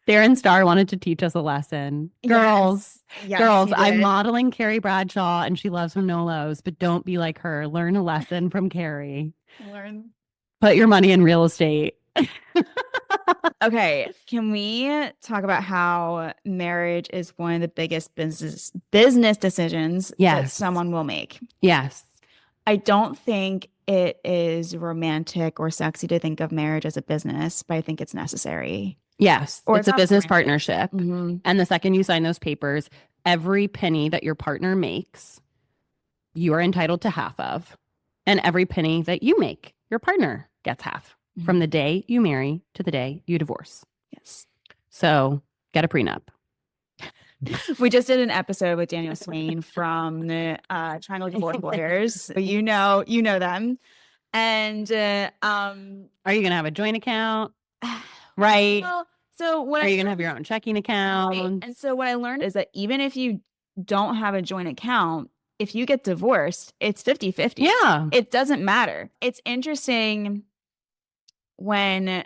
Darren Star wanted to teach us a lesson. Girls,
Yes,
girls,
he
I'm
did.
modeling Carrie Bradshaw and she loves Manolos, but don't be like her. Learn a lesson from Carrie.
Learn.
Put your money in real estate.
Okay, can we talk about how marriage is one of the biggest business decisions that
Yes.
someone will make?
Yes.
I don't think it is romantic or sexy to think of marriage as a business, but I think it's necessary.
Yes.
Or
It's a business
romantic.
partnership.
Mm-hmm.
And the second you sign those papers, every penny that your partner makes, you are entitled to half of. And every penny that you make, your partner gets half from the day you marry to the day you divorce.
Yes.
So get a prenup.
We just did an episode with Daniel Swain from the Triangle Divorce Lawyers. You know them. And
are you gonna have a joint account? Right.
Well, so what
are you gonna have your own checking account?
Right. And so what I learned is that even if you don't have a joint account, if you get divorced, it's 50-50.
Yeah.
It doesn't matter. It's interesting when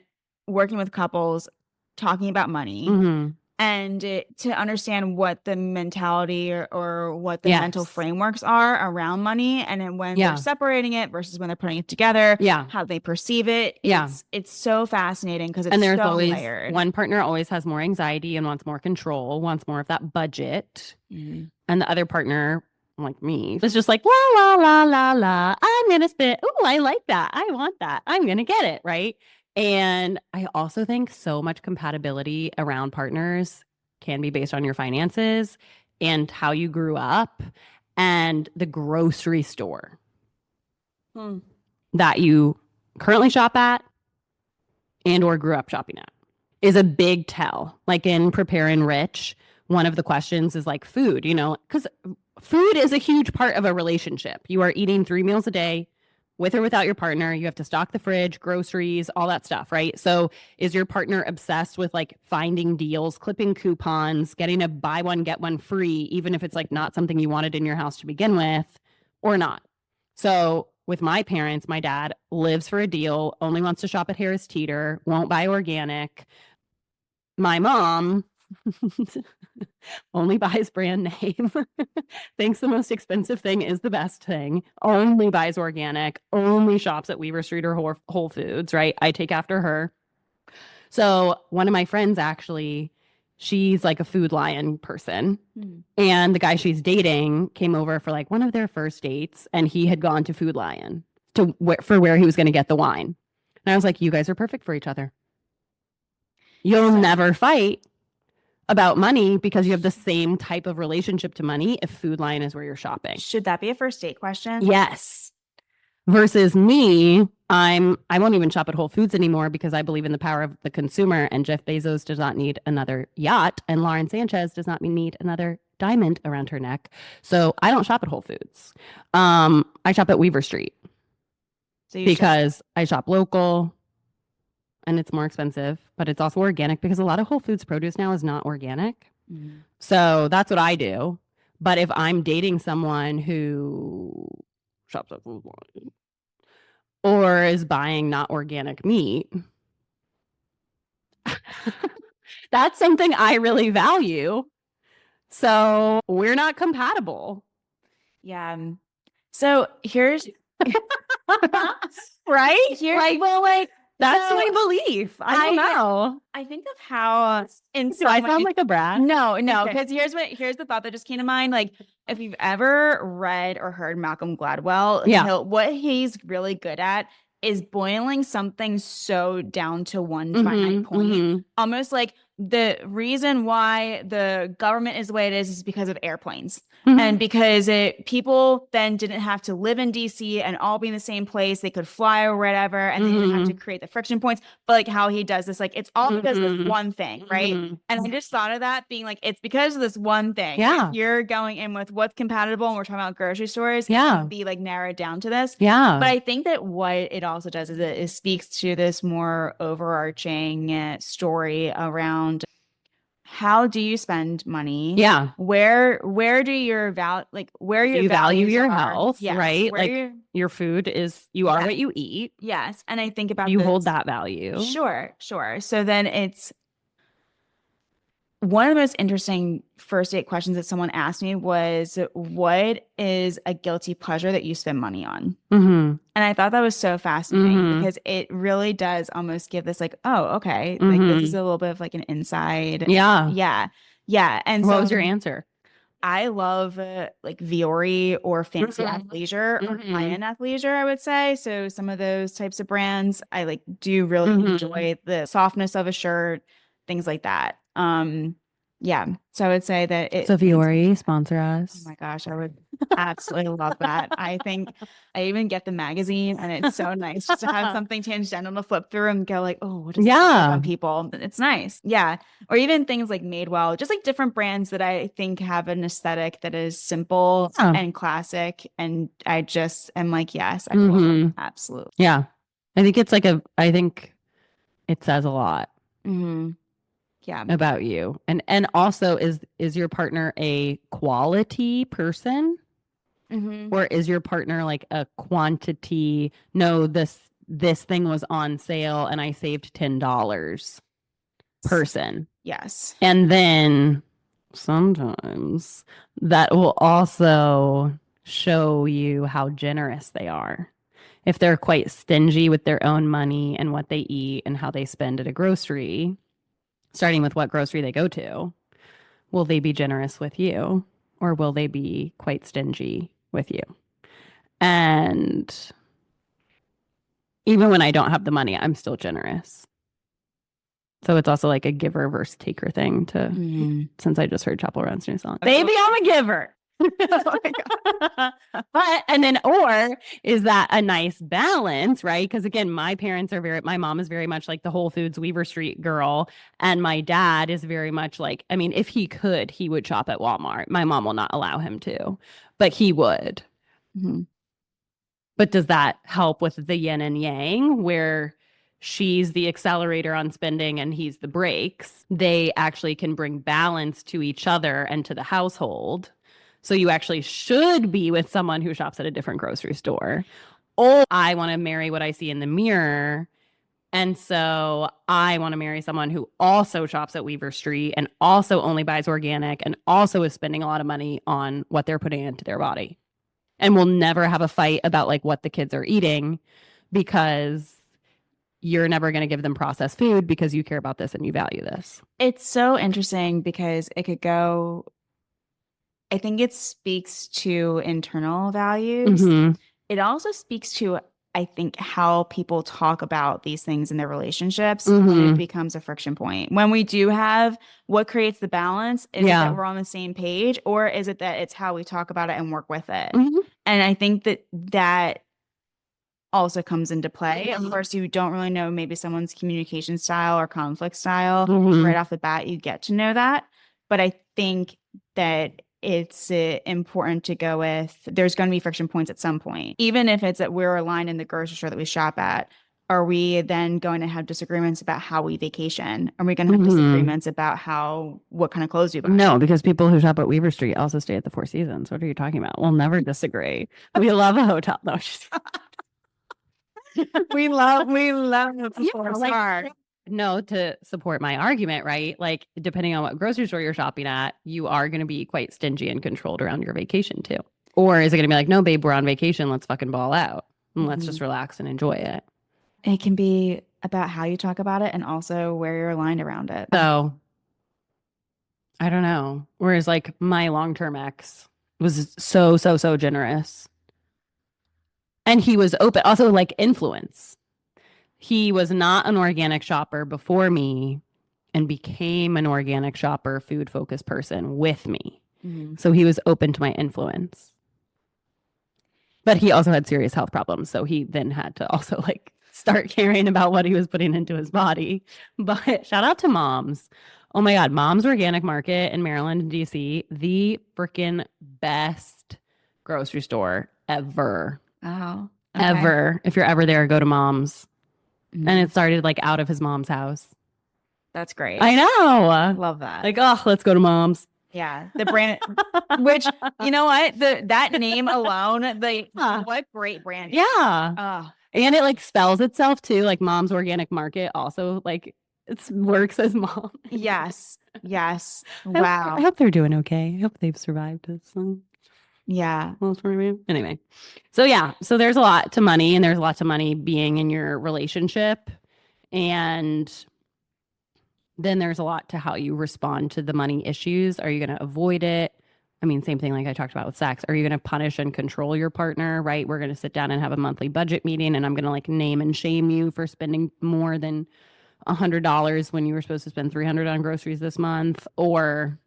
working with couples talking about money.
Mm-hmm.
And to understand what the mentality or what the mental frameworks are around money, and then when they're separating it versus when they're putting it together, how they perceive it. It's so fascinating because it's
there's
so
always
layered.
One partner always has more anxiety and wants more control, wants more of that budget, and the other partner, like me, is just like la la la la la. I'm gonna spit. Oh, I like that. I want that. I'm gonna get it right. And I also think so much compatibility around partners can be based on your finances and how you grew up and the grocery store that you currently shop at and or grew up shopping at is a big tell. Like in Prepare and Rich, one of the questions is like food, because food is a huge part of a relationship. You are eating 3 meals a day. With or without your partner, you have to stock the fridge, groceries, all that stuff, right? So is your partner obsessed with like finding deals, clipping coupons, getting a buy one, get one free, even if it's like not something you wanted in your house to begin with or not? So with my parents, my dad lives for a deal, only wants to shop at Harris Teeter, won't buy organic. My mom only buys brand name, thinks the most expensive thing is the best thing, only buys organic, only shops at Weaver Street or Whole Foods, right? I take after her. So one of my friends actually, she's like a Food Lion person. And the guy she's dating came over for like one of their first dates, and he had gone to Food Lion for where he was going to get the wine. And I was like, you guys are perfect for each other. You'll never fight about money because you have the same type of relationship to money if Food Lion is where you're shopping.
Should that be a first date question?
Yes. Versus me, I won't even shop at Whole Foods anymore because I believe in the power of the consumer, and Jeff Bezos does not need another yacht, and Lauren Sanchez does not need another diamond around her neck. So I don't shop at Whole Foods. I shop at Weaver Street because I shop local. And it's more expensive, but it's also organic because a lot of Whole Foods produce now is not organic. So that's what I do. But if I'm dating someone who shops at Food Lion or is buying not organic meat, that's something I really value. So we're not compatible.
Yeah. So here's
right? That's my belief. I don't know.
I think of how
Do I sound like a brat?
No, because here's the thought that just came to mind. Like, if you've ever read or heard Malcolm Gladwell, what he's really good at is boiling something so down to one finite point. Almost like the reason why the government is the way it is because of airplanes. And because people then didn't have to live in DC and all be in the same place. They could fly or whatever, and they didn't have to create the friction points. But like how he does this, like it's all because of this one thing, right? And I just thought of that being like, it's because of this one thing.
Yeah.
If you're going in with what's compatible and we're talking about grocery stores, it can be like narrowed down to this.
Yeah.
But I think that what it also does is it speaks to this more overarching story around how do you spend money?
Yeah.
Where do your where
Do
your
you value
values
your
are?
health,
Yes.
right?
Where
Like
your
your food is, you are
yeah.
what you eat.
Yes. And I think
Do
about
you hold
this.
that value?
Sure, sure. So then it's one of the most interesting first date questions that someone asked me was, what is a guilty pleasure that you spend money on?
Mm-hmm.
And I thought that was so fascinating
Mm-hmm.
because it really does almost give this like, oh, okay, like this is
Mm-hmm.
a little bit of like an inside.
Yeah.
Yeah. Yeah. And
What
so
was your answer?
I love like Viore or fancy
Mm-hmm.
athleisure or
Mm-hmm.
high-end athleisure, I would say. So some of those types of brands, I like do really
Mm-hmm.
enjoy the softness of a shirt, things like that. Yeah. So I would say that
So
it tends.
Viore, sponsor
Oh
us.
my gosh, I would absolutely love that. I think I even get the magazine, and it's so nice just to have something tangential to flip through and go like, oh, what does this look like
Yeah.
on people? It's nice. Yeah. Or even things like Madewell, just like different brands that I think have an aesthetic that is simple
Yeah.
and classic. And I just am like, yes, I love it.
Mm-hmm.
Absolutely.
Yeah. I think it says a lot
Hmm. Yeah.
about you. And also, is your partner a quality person,
Hmm.
or is your partner like a quantity? No, this thing was on sale and I saved $10 person.
Yes.
And then sometimes that will also show you how generous they are. If they're quite stingy with their own money and what they eat and how they spend at a grocery, starting with what grocery they go to, will they be generous with you, or will they be quite stingy with you? And even when I don't have the money, I'm still generous. So it's also like a giver versus taker thing to,
Mhm.
since I just heard Chapel Roan's new song. Baby, I'm a giver.
Oh my God.
But, and then, or is that a nice balance, right? Because again, my mom is very much like the Whole Foods Weaver Street girl. And my dad is very much like, I mean, if he could, he would shop at Walmart. My mom will not allow him to, but he would.
Mhm.
But does that help with the yin and yang where she's the accelerator on spending and he's the brakes? They actually can bring balance to each other and to the household. So you actually should be with someone who shops at a different grocery store. Or I want to marry what I see in the mirror. And so I want to marry someone who also shops at Weaver Street and also only buys organic and also is spending a lot of money on what they're putting into their body. And we'll never have a fight about like what the kids are eating because you're never going to give them processed food because you care about this and you value this.
It's so interesting because it could go, I think it speaks to internal values.
Mm-hmm.
It also speaks to, I think, how people talk about these things in their relationships when it
Mm-hmm.
becomes a friction point. When we do have what creates the balance, is it
Yeah.
that we're on the same page, or is it that it's how we talk about it and work with it?
Mm-hmm.
And I think that that also comes into play. Of course, you don't really know maybe someone's communication style or conflict style
Mm-hmm.
right off the bat. You get to know that. But I think that it's important to go with there's going to be friction points at some point. Even if it's that we're aligned in the grocery store that we shop at, are we then going to have disagreements about how we vacation? Are we going to have
Mm-hmm.
disagreements about what kind of clothes we buy?
No, because people who shop at Weaver Street also stay at the Four Seasons. What are you talking about? We'll never disagree. We love a hotel. No,
we love the
yeah,
four-star.
no, to support my argument, right? Like, depending on what grocery store you're shopping at, you are going to be quite stingy and controlled around your vacation too. Or is it going to be like, no, babe, we're on vacation. Let's fucking ball out and let's just relax and enjoy it.
It can be about how you talk about it and also where you're aligned around it.
So I don't know. Whereas like my long-term ex was so generous. And he was open, also like influence. He was not an organic shopper before me and became an organic shopper, food focused person with me.
Mhm.
So he was open to my influence. But he also had serious health problems. So he then had to also like start caring about what he was putting into his body. But shout out to Moms. Oh my God, Mom's Organic Market in Maryland and DC, the freaking best grocery store ever.
Oh, okay.
Ever. If you're ever there, go to Mom's.
Mhm.
And it started like out of his mom's house.
That's great.
I know.
Love that.
Like, oh, let's go to Mom's.
Yeah, the brand, which, you know what, that name alone, what great brand.
Yeah. And it like spells itself too. Like Mom's Organic Market also like it works as Mom.
Yes.
I hope they're doing okay. I hope they've survived this.
Yeah.
Anyway, so there's a lot to money, and there's lots of money being in your relationship, and then there's a lot to how you respond to the money issues. Are you going to avoid it? I mean, same thing like I talked about with sex. Are you going to punish and control your partner, right? We're going to sit down and have a monthly budget meeting, and I'm going to like name and shame you for spending more than $100 when you were supposed to spend $300 on groceries this month. Or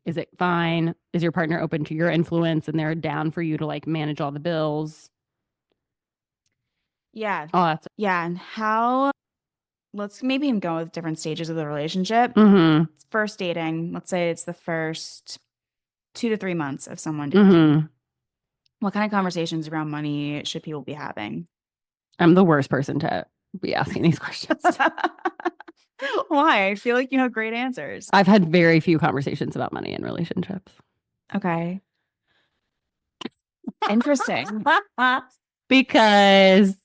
is it fine? Is your partner open to your influence and they're down for you to like manage all the bills?
Yeah.
Oh, that's
And how, let's maybe go with different stages of the relationship. First dating, let's say it's the first 2 to 3 months of someone dating. What kind of conversations around money should people be having?
I'm the worst person to be asking these questions.
Why? I feel like you have great answers.
I've had very few conversations about money in relationships.
Okay. Interesting.
Because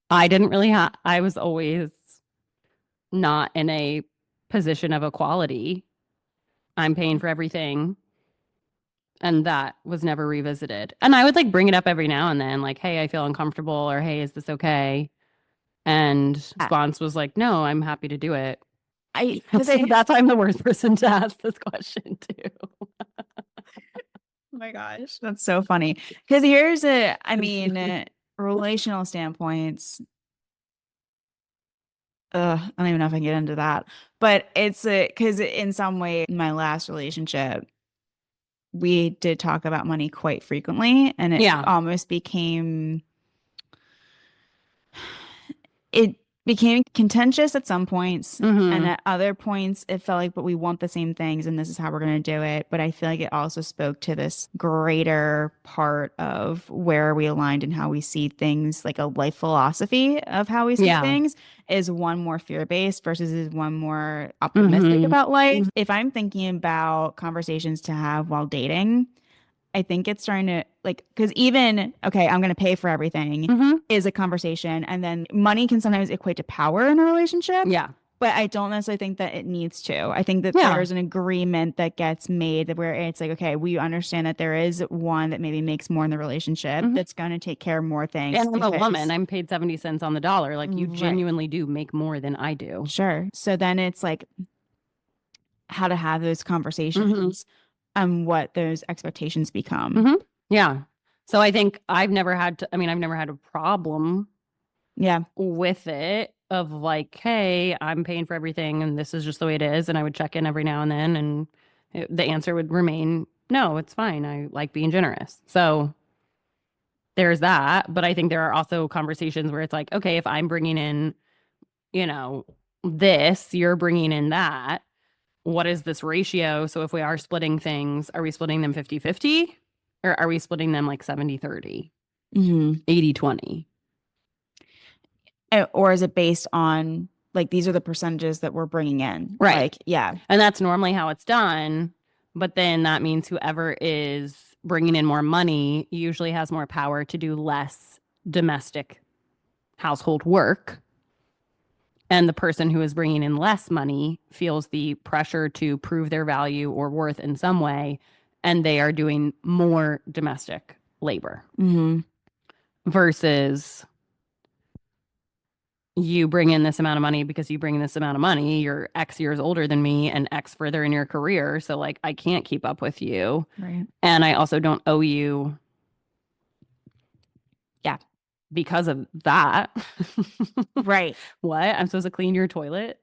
I was always not in a position of equality. I'm paying for everything. And that was never revisited. And I would like bring it up every now and then, like, hey, I feel uncomfortable, or hey, is this okay? And response was like, no, I'm happy to do it. That's why I'm the worst person to ask this question to.
Oh my gosh, that's so funny. Because relational standpoints. I don't even know if I can get into that, but it's because in some way, in my last relationship, we did talk about money quite frequently, and it almost became contentious at some points, and at other points it felt like, but we want the same things and this is how we're going to do it. But I feel like it also spoke to this greater part of where we aligned and how we see things, like a life philosophy of how we see things. Is one more fear-based versus is one more optimistic about life? If I'm thinking about conversations to have while dating, I think it's starting to because even, okay, I'm going to pay for everything is a conversation. And then money can sometimes equate to power in a relationship.
Yeah.
But I don't necessarily think that it needs to. I think that there's an agreement that gets made where it's like, okay, we understand that there is one that maybe makes more in the relationship that's going to take care of more things.
And I'm a woman. I'm paid 70 cents on the dollar. Like you genuinely do make more than I do.
Sure. So then it's like how to have those conversations and what those expectations become.
Yeah. So I think I've never had a problem with it of like, hey, I'm paying for everything and this is just the way it is. And I would check in every now and then and the answer would remain, no, it's fine. I like being generous. So there's that. But I think there are also conversations where it's like, okay, if I'm bringing in, this, you're bringing in that. What is this ratio? So if we are splitting things, are we splitting them 50-50? Or are we splitting them like 70-30? 80-20?
Or is it based on like these are the percentages that we're bringing in?
Right.
Like, yeah.
And that's normally how it's done. But then that means whoever is bringing in more money usually has more power to do less domestic household work. And the person who is bringing in less money feels the pressure to prove their value or worth in some way. And they are doing more domestic labor versus you bring in this amount of money because you bring in this amount of money. You're X years older than me and X further in your career. So like, I can't keep up with you.
Right.
And I also don't owe you. Yeah. Because of that.
Right.
What? I'm supposed to clean your toilet?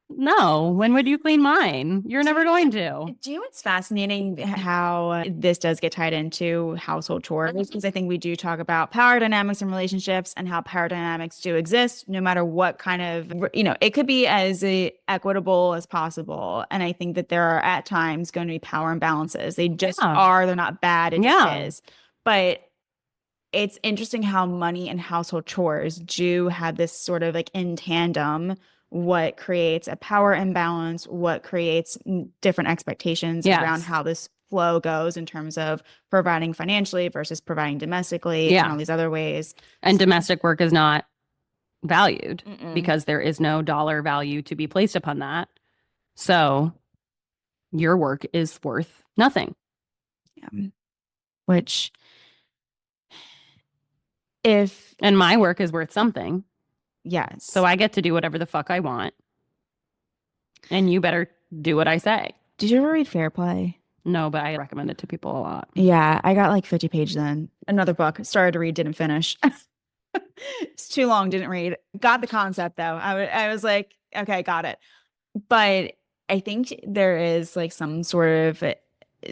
No. When would you clean mine? You're never going to.
Do you know what's fascinating how this does get tied into household chores? Because I think we do talk about power dynamics in relationships and how power dynamics do exist no matter what kind of, it could be as equitable as possible. And I think that there are at times going to be power imbalances. They just are. They're not bad. It just is. But it's interesting how money and household chores do have this sort of like in tandem what creates a power imbalance, what creates different expectations around how this flow goes in terms of providing financially versus providing domestically and all these other ways.
And domestic work is not valued because there is no dollar value to be placed upon that. So your work is worth nothing.
Yeah. Which
and my work is worth something.
Yes.
So I get to do whatever the fuck I want. And you better do what I say.
Did you ever read Fair Play?
No, but I recommend it to people a lot.
Yeah, I got like 50 pages in. Another book. Started to read, didn't finish. It's too long, didn't read. Got the concept though. I was like, okay, got it. But I think there is like some sort of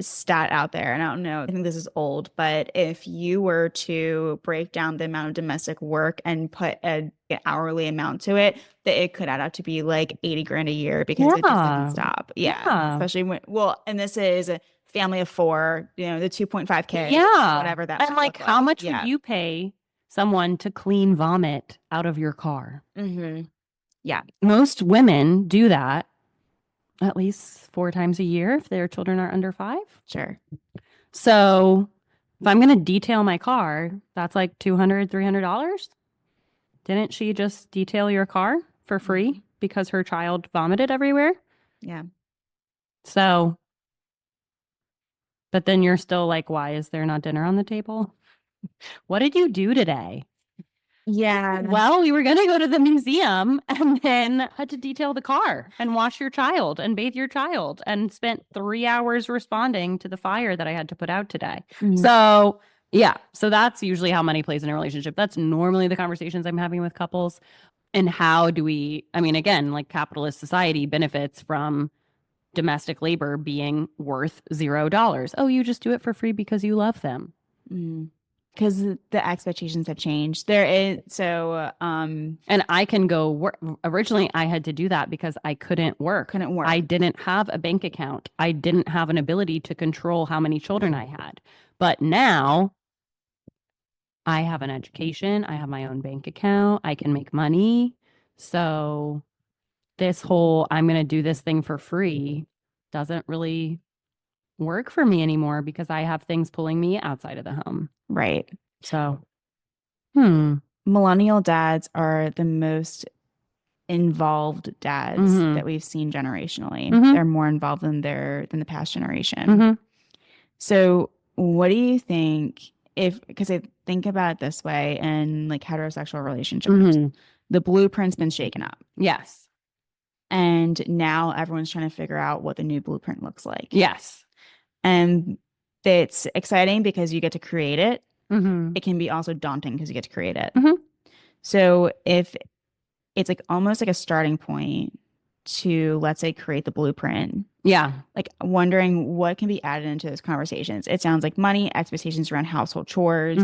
stat out there, and I don't know, I think this is old, but if you were to break down the amount of domestic work and put an hourly amount to it, that it could add up to be like 80 grand a year because it just doesn't stop. Yeah. Especially when, and this is a family of 4, the 2.5 kids.
Yeah.
Whatever that.
And like, how much would you pay someone to clean vomit out of your car? Yeah. Most women do that at least 4 times a year if their children are under 5.
Sure.
So if I'm going to detail my car, that's like $200, $300. Didn't she just detail your car for free because her child vomited everywhere?
Yeah.
So, but then you're still like, why is there not dinner on the table? What did you do today?
Yeah.
Well, we were going to go to the museum and then had to detail the car and wash your child and bathe your child and spent 3 hours responding to the fire that I had to put out today. So, yeah. So that's usually how money plays in a relationship. That's normally the conversations I'm having with couples. And how do we, I mean, again, like capitalist society benefits from domestic labor being worth $0. Oh, you just do it for free because you love them.
Because the expectations have changed. There is and
I can go work. Originally, I had to do that because I couldn't work. I didn't have a bank account. I didn't have an ability to control how many children I had. But now I have an education. I have my own bank account. I can make money. So this whole I'm going to do this thing for free doesn't really work for me anymore because I have things pulling me outside of the home.
Right.
So,
millennial dads are the most involved dads that we've seen generationally. They're more involved than the past generation. So what do you think because I think about it this way in like heterosexual relationships, the blueprint's been shaken up.
Yes.
And now everyone's trying to figure out what the new blueprint looks like.
Yes.
And it's exciting because you get to create it. It can be also daunting because you get to create it. So if it's like almost like a starting point to, let's say, create the blueprint. Yeah. Like wondering what can be added into those conversations. It sounds like money, expectations around household chores,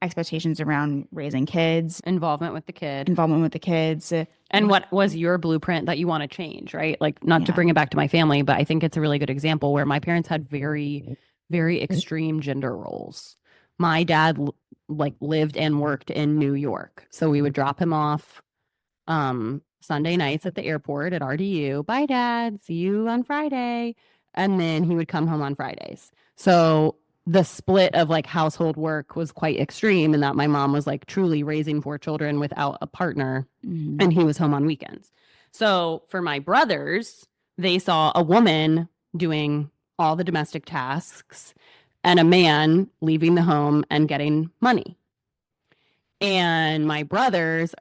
expectations around raising kids.
Involvement with the
kids.
And what was your blueprint that you want to change, right? Like not to bring it back to my family, but I think it's a really good example where my parents had very, very extreme gender roles. My dad lived and worked in New York. So we would drop him off Sunday nights at the airport at RDU. Bye, Dad. See you on Friday. And then he would come home on Fridays. So the split of like household work was quite extreme in that my mom was like truly raising 4 children without a partner and he was home on weekends. So for my brothers, they saw a woman doing all the domestic tasks and a man leaving the home and getting money. And my brothers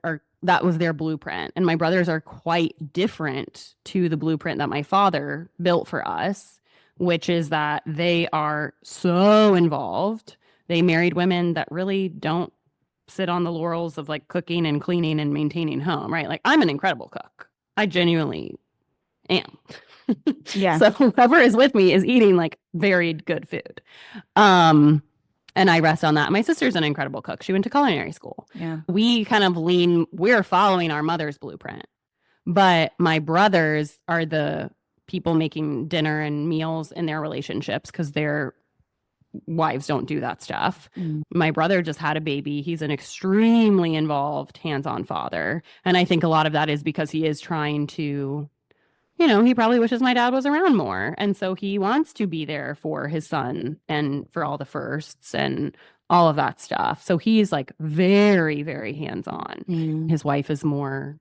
that was their blueprint. And my brothers are quite different to the blueprint that my father built for us, which is that they are so involved. They married women that really don't sit on the laurels of like cooking and cleaning and maintaining home, right? Like I'm an incredible cook. I genuinely am. Yeah. So whoever is with me is eating like varied good food. And I rest on that. My sister's an incredible cook. She went to culinary school. Yeah. We kind of we're following our mother's blueprint. But my brothers are the people making dinner and meals in their relationships because they're wives don't do that stuff.
Mm.
My brother just had a baby. He's an extremely involved, hands-on father. And I think a lot of that is because he is trying to, he probably wishes my dad was around more. And so he wants to be there for his son and for all the firsts and all of that stuff. So he's like very, very hands-on. His wife is more,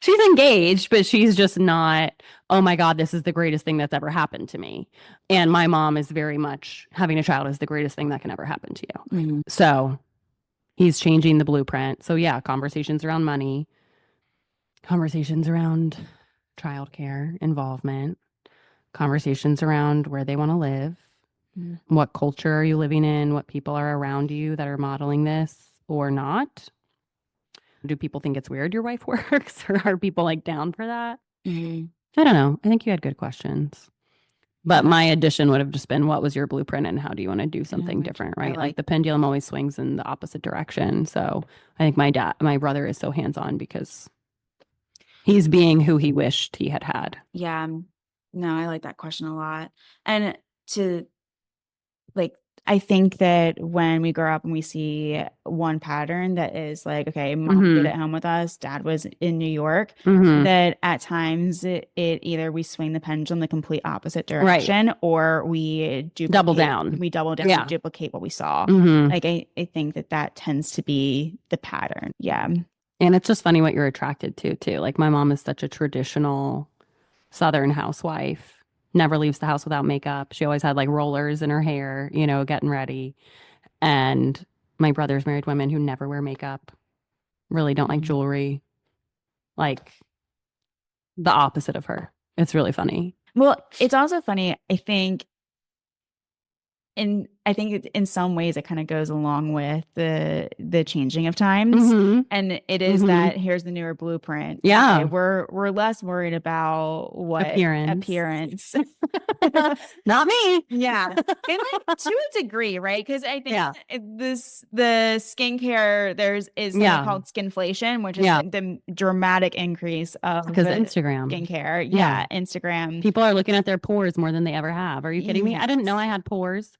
she's engaged, but she's just not, oh my God, this is the greatest thing that's ever happened to me. And my mom is very much having a child is the greatest thing that can ever happen to you. So he's changing the blueprint. So yeah, conversations around money, conversations around childcare involvement, conversations around where they want to live, what culture are you living in, what people are around you that are modeling this or not. Do people think it's weird your wife works, or are people like down for that? I don't know. I think you had good questions. But my addition would have just been, what was your blueprint and how do you want to do something different, right? Like the pendulum always swings in the opposite direction. So I think my brother is so hands-on because he's being who he wished he had had.
Yeah. No, I like that question a lot. And I think that when we grow up and we see one pattern that is like, okay, mom did at home with us, dad was in New York, that at times it either we swing the pendulum the complete opposite direction, or we
double down.
We double down and duplicate what we saw. Like I think that tends to be the pattern. Yeah.
And it's just funny what you're attracted to too. Like my mom is such a traditional Southern housewife. Never leaves the house without makeup. She always had like rollers in her hair, getting ready. And my brother's married women who never wear makeup, really don't like jewelry, like the opposite of her. It's really funny.
Well, it's also funny, I think in some ways it kind of goes along with the changing of times, and it is that here's the newer blueprint.
Yeah,
okay, we're less worried about what appearance.
Not me.
Yeah, and like, to a degree, right? Because I think the skincare is something called skinflation, which is the dramatic increase of
because Instagram
skincare. Yeah, Instagram.
People are looking at their pores more than they ever have. Are you kidding me? I didn't know I had pores.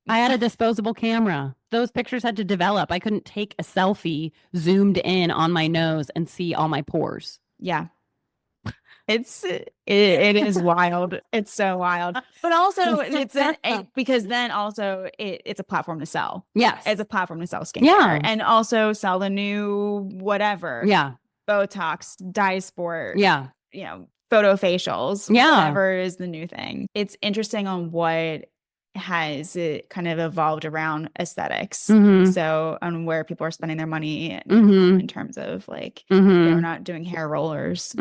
I had a disposable camera. Those pictures had to develop. I couldn't take a selfie zoomed in on my nose and see all my pores.
Yeah. It is wild. It's so wild. But also because then also it's a platform to sell.
Yes.
It's a platform to sell skincare. Yeah. And also sell the new whatever. Yeah. Botox, dye sport. Yeah. Photo facials. Yeah. Whatever is the new thing. It's interesting on what has it kind of evolved around aesthetics. So on where people are spending their money in terms of like they're not doing hair rollers.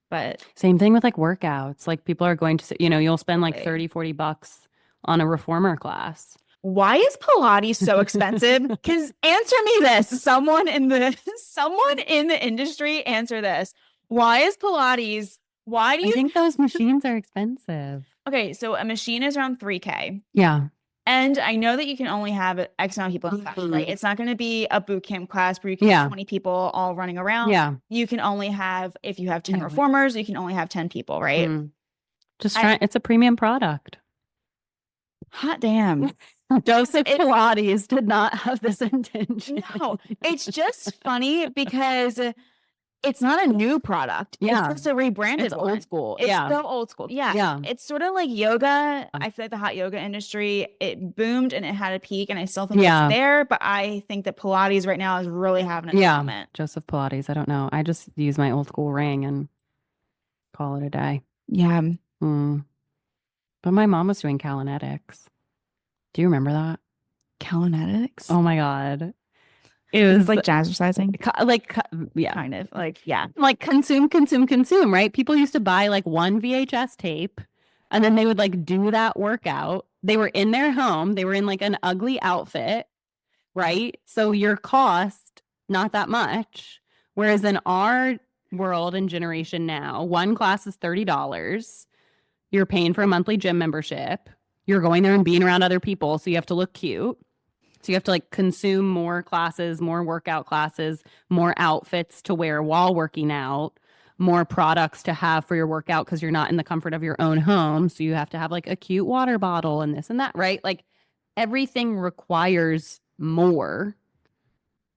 But
same thing with like workouts. Like people are going to, you'll spend like $30-$40 on a reformer class.
Why is Pilates so expensive? Because answer me this. Someone in the industry, answer this. Why is Pilates? Why do you
think those machines are expensive?
Okay, so a machine is around $3,000.
Yeah.
And I know that you can only have X amount of people in class, right? It's not going to be a boot camp class where you can have 20 people all running around. Yeah. You can only have, if you have 10 reformers, you can only have 10 people, right?
It's a premium product.
Hot damn.
Joseph Pilates did not have this intention.
No, it's just funny because it's not a new product. Yeah. It's just a rebranded
one. Old school.
It's so old school. Yeah. Yeah. It's sort of like yoga. I feel like the hot yoga industry, it boomed and it had a peak, and I still think it's there, but I think that Pilates right now is really having a moment.
Joseph Pilates. I don't know. I just use my old school ring and call it a day.
Yeah.
But my mom was doing Kalinetics. Do you remember that?
Kalinetics?
Oh my God. It was
like jazzercising,
kind of like consume, right? People used to buy like one VHS tape and then they would like do that workout. They were in their home. They were in like an ugly outfit, right? So your cost, not that much. Whereas in our world and generation now, one class is $30. You're paying for a monthly gym membership. You're going there and being around other people. So you have to look cute. So you have to like consume more classes, more workout classes, more outfits to wear while working out. more products to have for your workout because you're not in the comfort of your own home. So you have to have like a cute water bottle and this and that, right? Like everything requires more,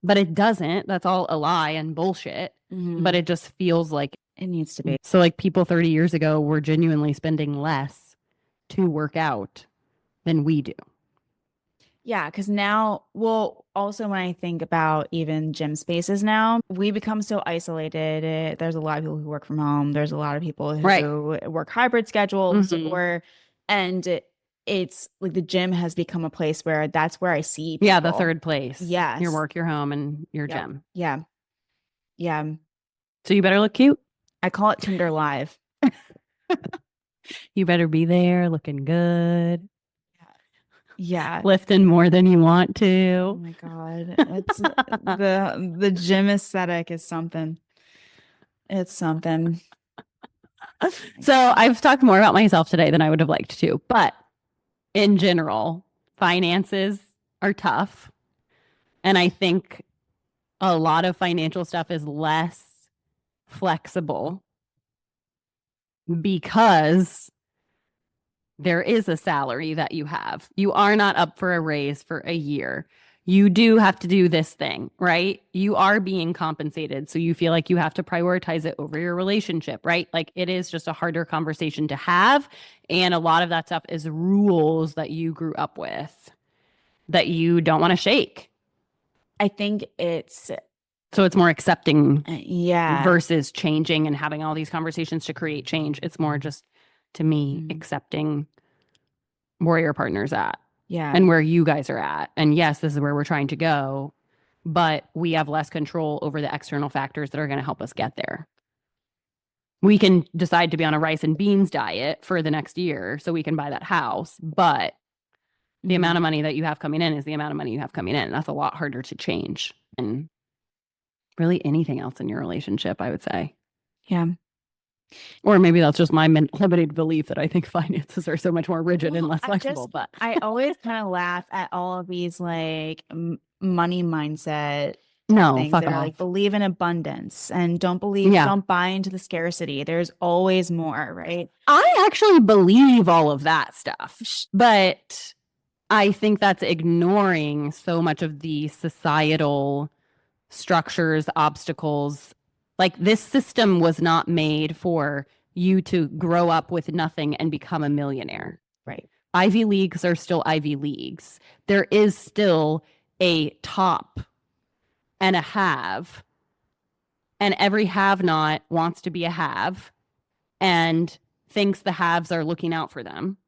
but it doesn't. That's all a lie and bullshit. But it just feels like
it needs to be.
So like people 30 years ago were genuinely spending less to work out than we do.
Yeah, because now, well, also when I think about even gym spaces now, we become so isolated. There's a lot of people who work from home. There's a lot of people who work hybrid schedules, and it's like the gym has become a place where that's where I see people.
Yeah, the third place.
Yes.
Your work, your home, and your gym.
Yeah. Yeah.
So you better look cute.
I call it Tinder Live.
You better be there looking good.
Yeah.
Lifting more than you want to.
Oh my God. It's the gym aesthetic is something. It's something.
So I've talked more about myself today than I would have liked to, but in general, finances are tough. And I think a lot of financial stuff is less flexible because there is a salary that you have. You are not up for a raise for a year. You do have to do this thing, right? You are being compensated. So you feel like you have to prioritize it over your relationship, right? Like it is just a harder conversation to have. And a lot of that stuff is rules that you grew up with that you don't want to shake.
I think it's
So it's more accepting
yeah
versus changing and having all these conversations to create change. It's more just, to me, accepting where your partner's at.
Yeah.
And where you guys are at. And yes, this is where we're trying to go, but we have less control over the external factors that are going to help us get there. We can decide to be on a rice and beans diet for the next year so we can buy that house, but the amount of money that you have coming in is the amount of money you have coming in. That's a lot harder to change than really anything else in your relationship, I would say.
Yeah.
Or maybe that's just my limited belief that I think finances are so much more rigid and less flexible. But
I always kind of laugh at all of these like money mindset things
fuck
that are
off.
like believe in abundance and don't buy into the scarcity. There's always more, right?
I actually believe all of that stuff, but I think that's ignoring so much of the societal structures, obstacles. Like this system was not made for you to grow up with nothing and become a millionaire.
Right.
Ivy Leagues are still Ivy Leagues. There is still a top and a have. And every have not wants to be a have and thinks the haves are looking out for them.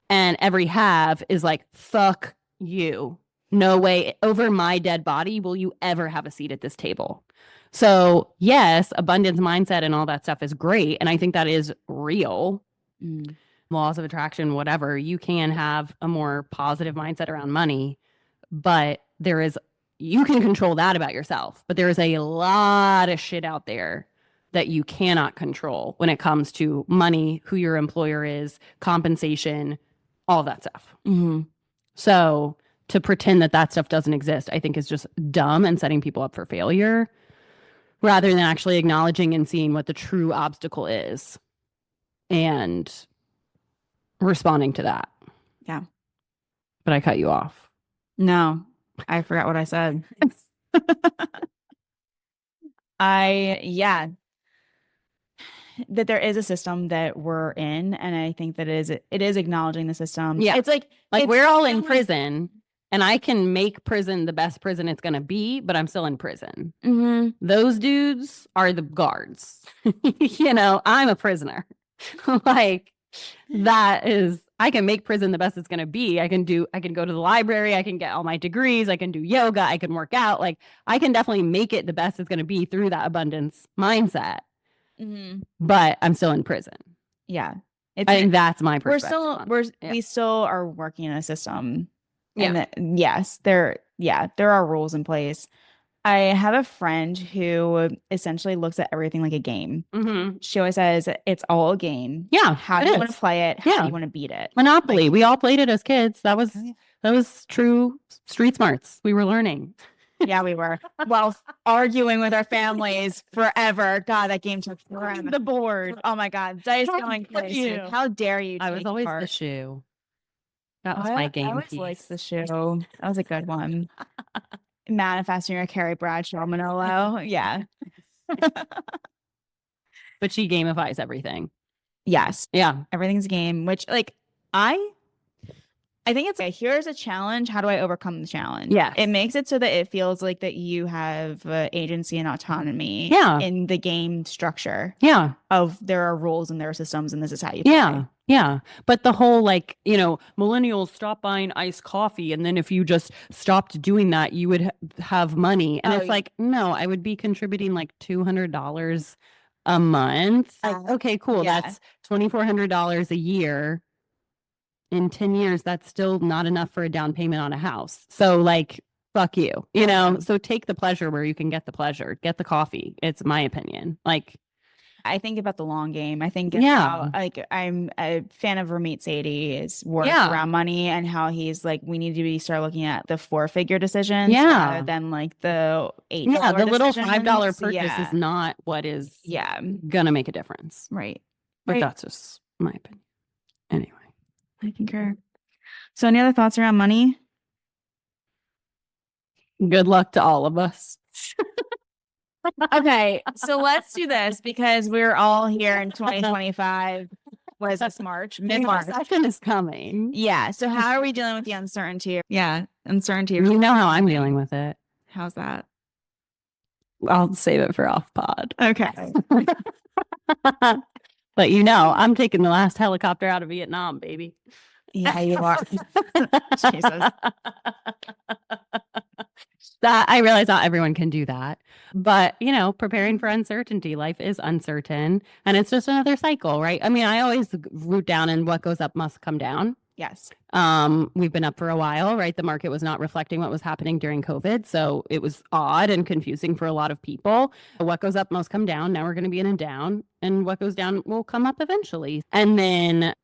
And every have is like, fuck you. No way. Over my dead body will you ever have a seat at this table. So yes, abundance mindset and all that stuff is great. And I think that is real. Laws of attraction, whatever. You can have a more positive mindset around money, but you can control that about yourself. But there is a lot of shit out there that you cannot control when it comes to money, who your employer is, compensation, all that stuff. So to pretend that stuff doesn't exist, I think is just dumb and setting people up for failure rather than actually acknowledging and seeing what the true obstacle is and responding to that.
Yeah.
But I cut you off.
No, I forgot what I said. That there is a system that we're in, and I think that it is acknowledging the system.
Yeah.
It's like
we're all in prison, and I can make prison the best prison it's going to be, but I'm still in prison. Those dudes are the guards. I'm a prisoner. Like that is, I can make prison the best it's going to be. I can go to the library. I can get all my degrees. I can do yoga. I can work out. Like I can definitely make it the best it's going to be through that abundance mindset. But I'm still in prison.
Yeah.
I think that's my perspective.
We still are working in a system. Yeah. And yes, there are rules in place. I have a friend who essentially looks at everything like a game. She always says it's all a game.
Yeah.
How do you want to play it? How do you want to beat it?
Monopoly. We all played it as kids. That was true street smarts. We were learning.
Yeah, we were. Well, arguing with our families forever. God, that game took forever.
The board.
Oh my God, dice
How
going
dare
crazy.
you.
How dare you?
I was
take
always the
part.
shoe. That was my
I
game
always
piece.
liked the show. That was a good one. Manifesting your Carrie Bradshaw Manolo. Yeah.
But she gamifies everything.
Yes.
Yeah.
Everything's a game, which like I think it's here's a challenge. How do I overcome the challenge?
Yes.
It makes it so that it feels like that you have agency and autonomy
Yeah.
in the game structure.
Yeah.
Of there are rules and there are systems and this is how you play.
Yeah. Yeah. But the whole like, millennials stop buying iced coffee. And then if you just stopped doing that, you would have money. And it's like, no, I would be contributing like $200 a month. Like, okay, cool.
Yeah.
That's $2,400 a year. In 10 years, that's still not enough for a down payment on a house. So like, fuck you, so take the pleasure where you can get the pleasure, get the coffee. It's my opinion. Like,
I think about the long game. I think
Yeah.
like I'm a fan of Ramit Sadie's work
Yeah.
around money and how he's like, we need to start looking at the 4-figure decisions
Yeah.
rather than like the $8
yeah, the little $5
decisions.
purchase
Yeah.
is not what is
Yeah.
gonna make a difference.
Right.
But
Right.
that's just my opinion. Anyway.
I concur. So any other thoughts around money?
Good luck to all of us.
Okay, so let's do this because we're all here in 2025. What is this, March? Mid-March.
Recession is coming.
Yeah. So how are we dealing with the uncertainty? Yeah, uncertainty.
You know how I'm dealing with it.
How's that?
I'll save it for off pod.
Okay.
But I'm taking the last helicopter out of Vietnam, baby.
Yeah, you are. Jesus.
I realize not everyone can do that. But, preparing for uncertainty, life is uncertain. And it's just another cycle, right? I mean, I always root down and what goes up must come down.
Yes.
We've been up for a while, right? The market was not reflecting what was happening during COVID. So it was odd and confusing for a lot of people. What goes up must come down. Now we're going to be in a down. And what goes down will come up eventually. And then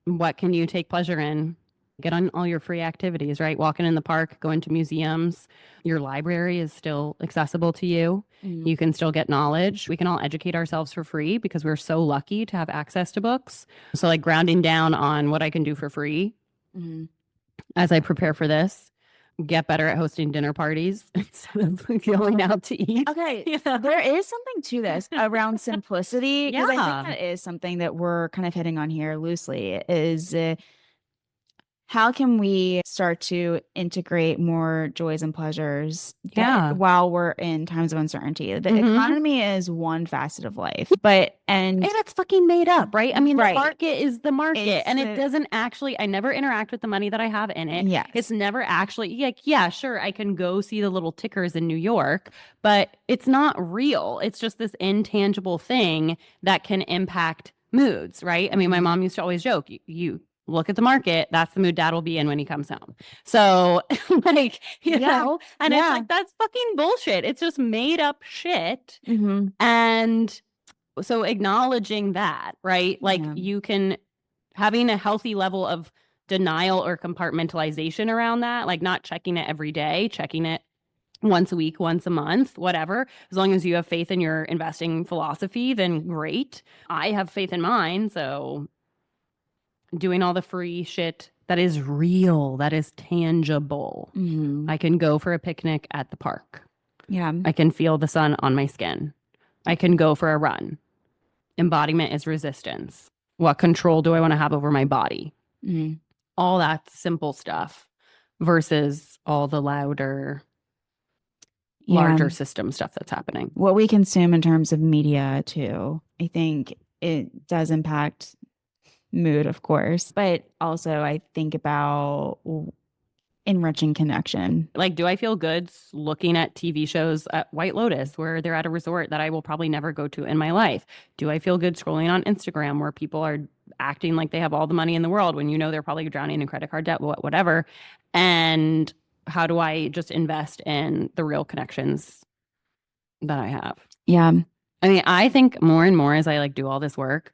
what can you take pleasure in? Get on all your free activities, right? Walking in the park, going to museums. Your library is still accessible to you. You can still get knowledge. We can all educate ourselves for free because we're so lucky to have access to books. So like grounding down on what I can do for free as I prepare for this. Get better at hosting dinner parties instead of going out to eat.
Okay. There is something to this around simplicity. Because I think that is something that we're kind of hitting on here loosely is how can we start to integrate more joys and pleasures while we're in times of uncertainty? The economy is one facet of life, and
it's fucking made up, right? I mean,
Right.
The market is the market, and it
the-
doesn't actually, I never interact with the money that I have in it.
Yes.
It's never actually, like, yeah, sure, I can go see the little tickers in New York, but it's not real. It's just this intangible thing that can impact moods, right? I mean, my mom used to always joke, you look at the market, that's the mood dad will be in when he comes home. So like, and it's like, that's fucking bullshit. It's just made up shit. And so acknowledging that, right? Like you can, having a healthy level of denial or compartmentalization around that, like not checking it every day, checking it once a week, once a month, whatever. As long as you have faith in your investing philosophy, then great. I have faith in mine. So doing all the free shit that is real, that is tangible. I can go for a picnic at the park.
Yeah.
I can feel the sun on my skin. I can go for a run. Embodiment is resistance. What control do I want to have over my body? All that simple stuff versus all the louder, larger system stuff that's happening.
What we consume in terms of media too, I think it does impact mood, of course, but also I think about enriching connection.
Like, do I feel good looking at TV shows at White Lotus where they're at a resort that I will probably never go to in my life? Do I feel good scrolling on Instagram where people are acting like they have all the money in the world when they're probably drowning in credit card debt, whatever? And how do I just invest in the real connections that I have?
Yeah.
I mean, I think more and more as I like do all this work,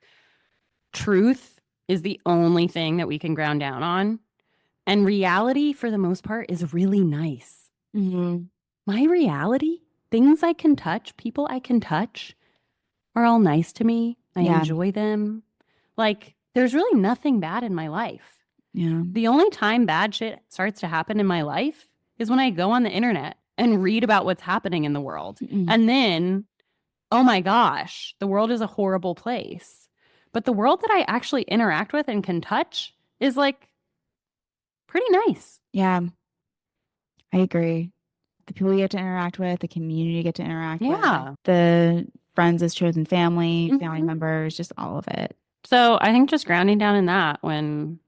truth is the only thing that we can ground down on. And reality, for the most part, is really nice. my reality, things I can touch, people I can touch are all nice to me. I enjoy them. Like, there's really nothing bad in my life.
Yeah.
The only time bad shit starts to happen in my life is when I go on the internet and read about what's happening in the world. And then, oh my gosh, the world is a horrible place. But the world that I actually interact with and can touch is like pretty nice.
Yeah. I agree. The people you get to interact with, the community you get to interact with, the friends as chosen family, family members, just all of it.
So I think just grounding down in that when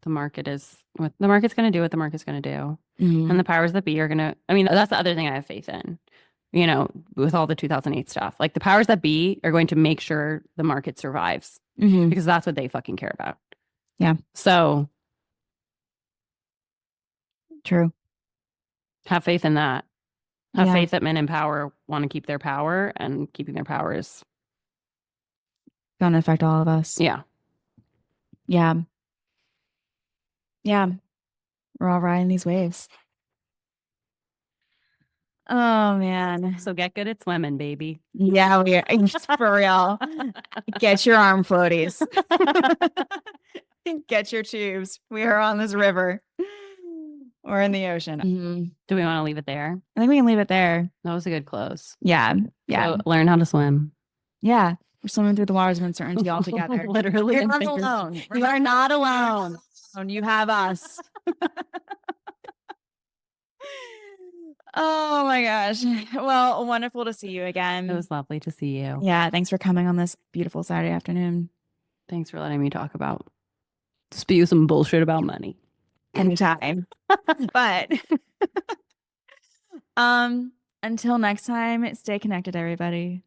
the market's going to do what the market's going to do. And the powers that be are going to, I mean, that's the other thing I have faith in, you know, with all the 2008 stuff. Like the powers that be are going to make sure the market survives because that's what they fucking care about.
Yeah.
So.
True.
Have faith in that. Have faith that men in power want to keep their power, and keeping their power is
going to affect all of us.
Yeah.
Yeah. Yeah. We're all riding these waves. Oh, man.
So get good at swimming, baby.
Yeah, we are. For real. Get your arm floaties. Get your tubes. We are on this river. We're in the ocean.
Do we want to leave it there?
I think we can leave it there.
That was a good close.
Yeah. Yeah.
So learn how to swim.
Yeah. We're swimming through the waters of uncertainty all together.
Literally.
You're not alone. You are not alone. You have us. Oh my gosh. Well, wonderful to see you again.
It was lovely to see you.
Yeah. Thanks for coming on this beautiful Saturday afternoon.
Thanks for letting me talk about, spew some bullshit about money.
Anytime. But until next time, stay connected, everybody.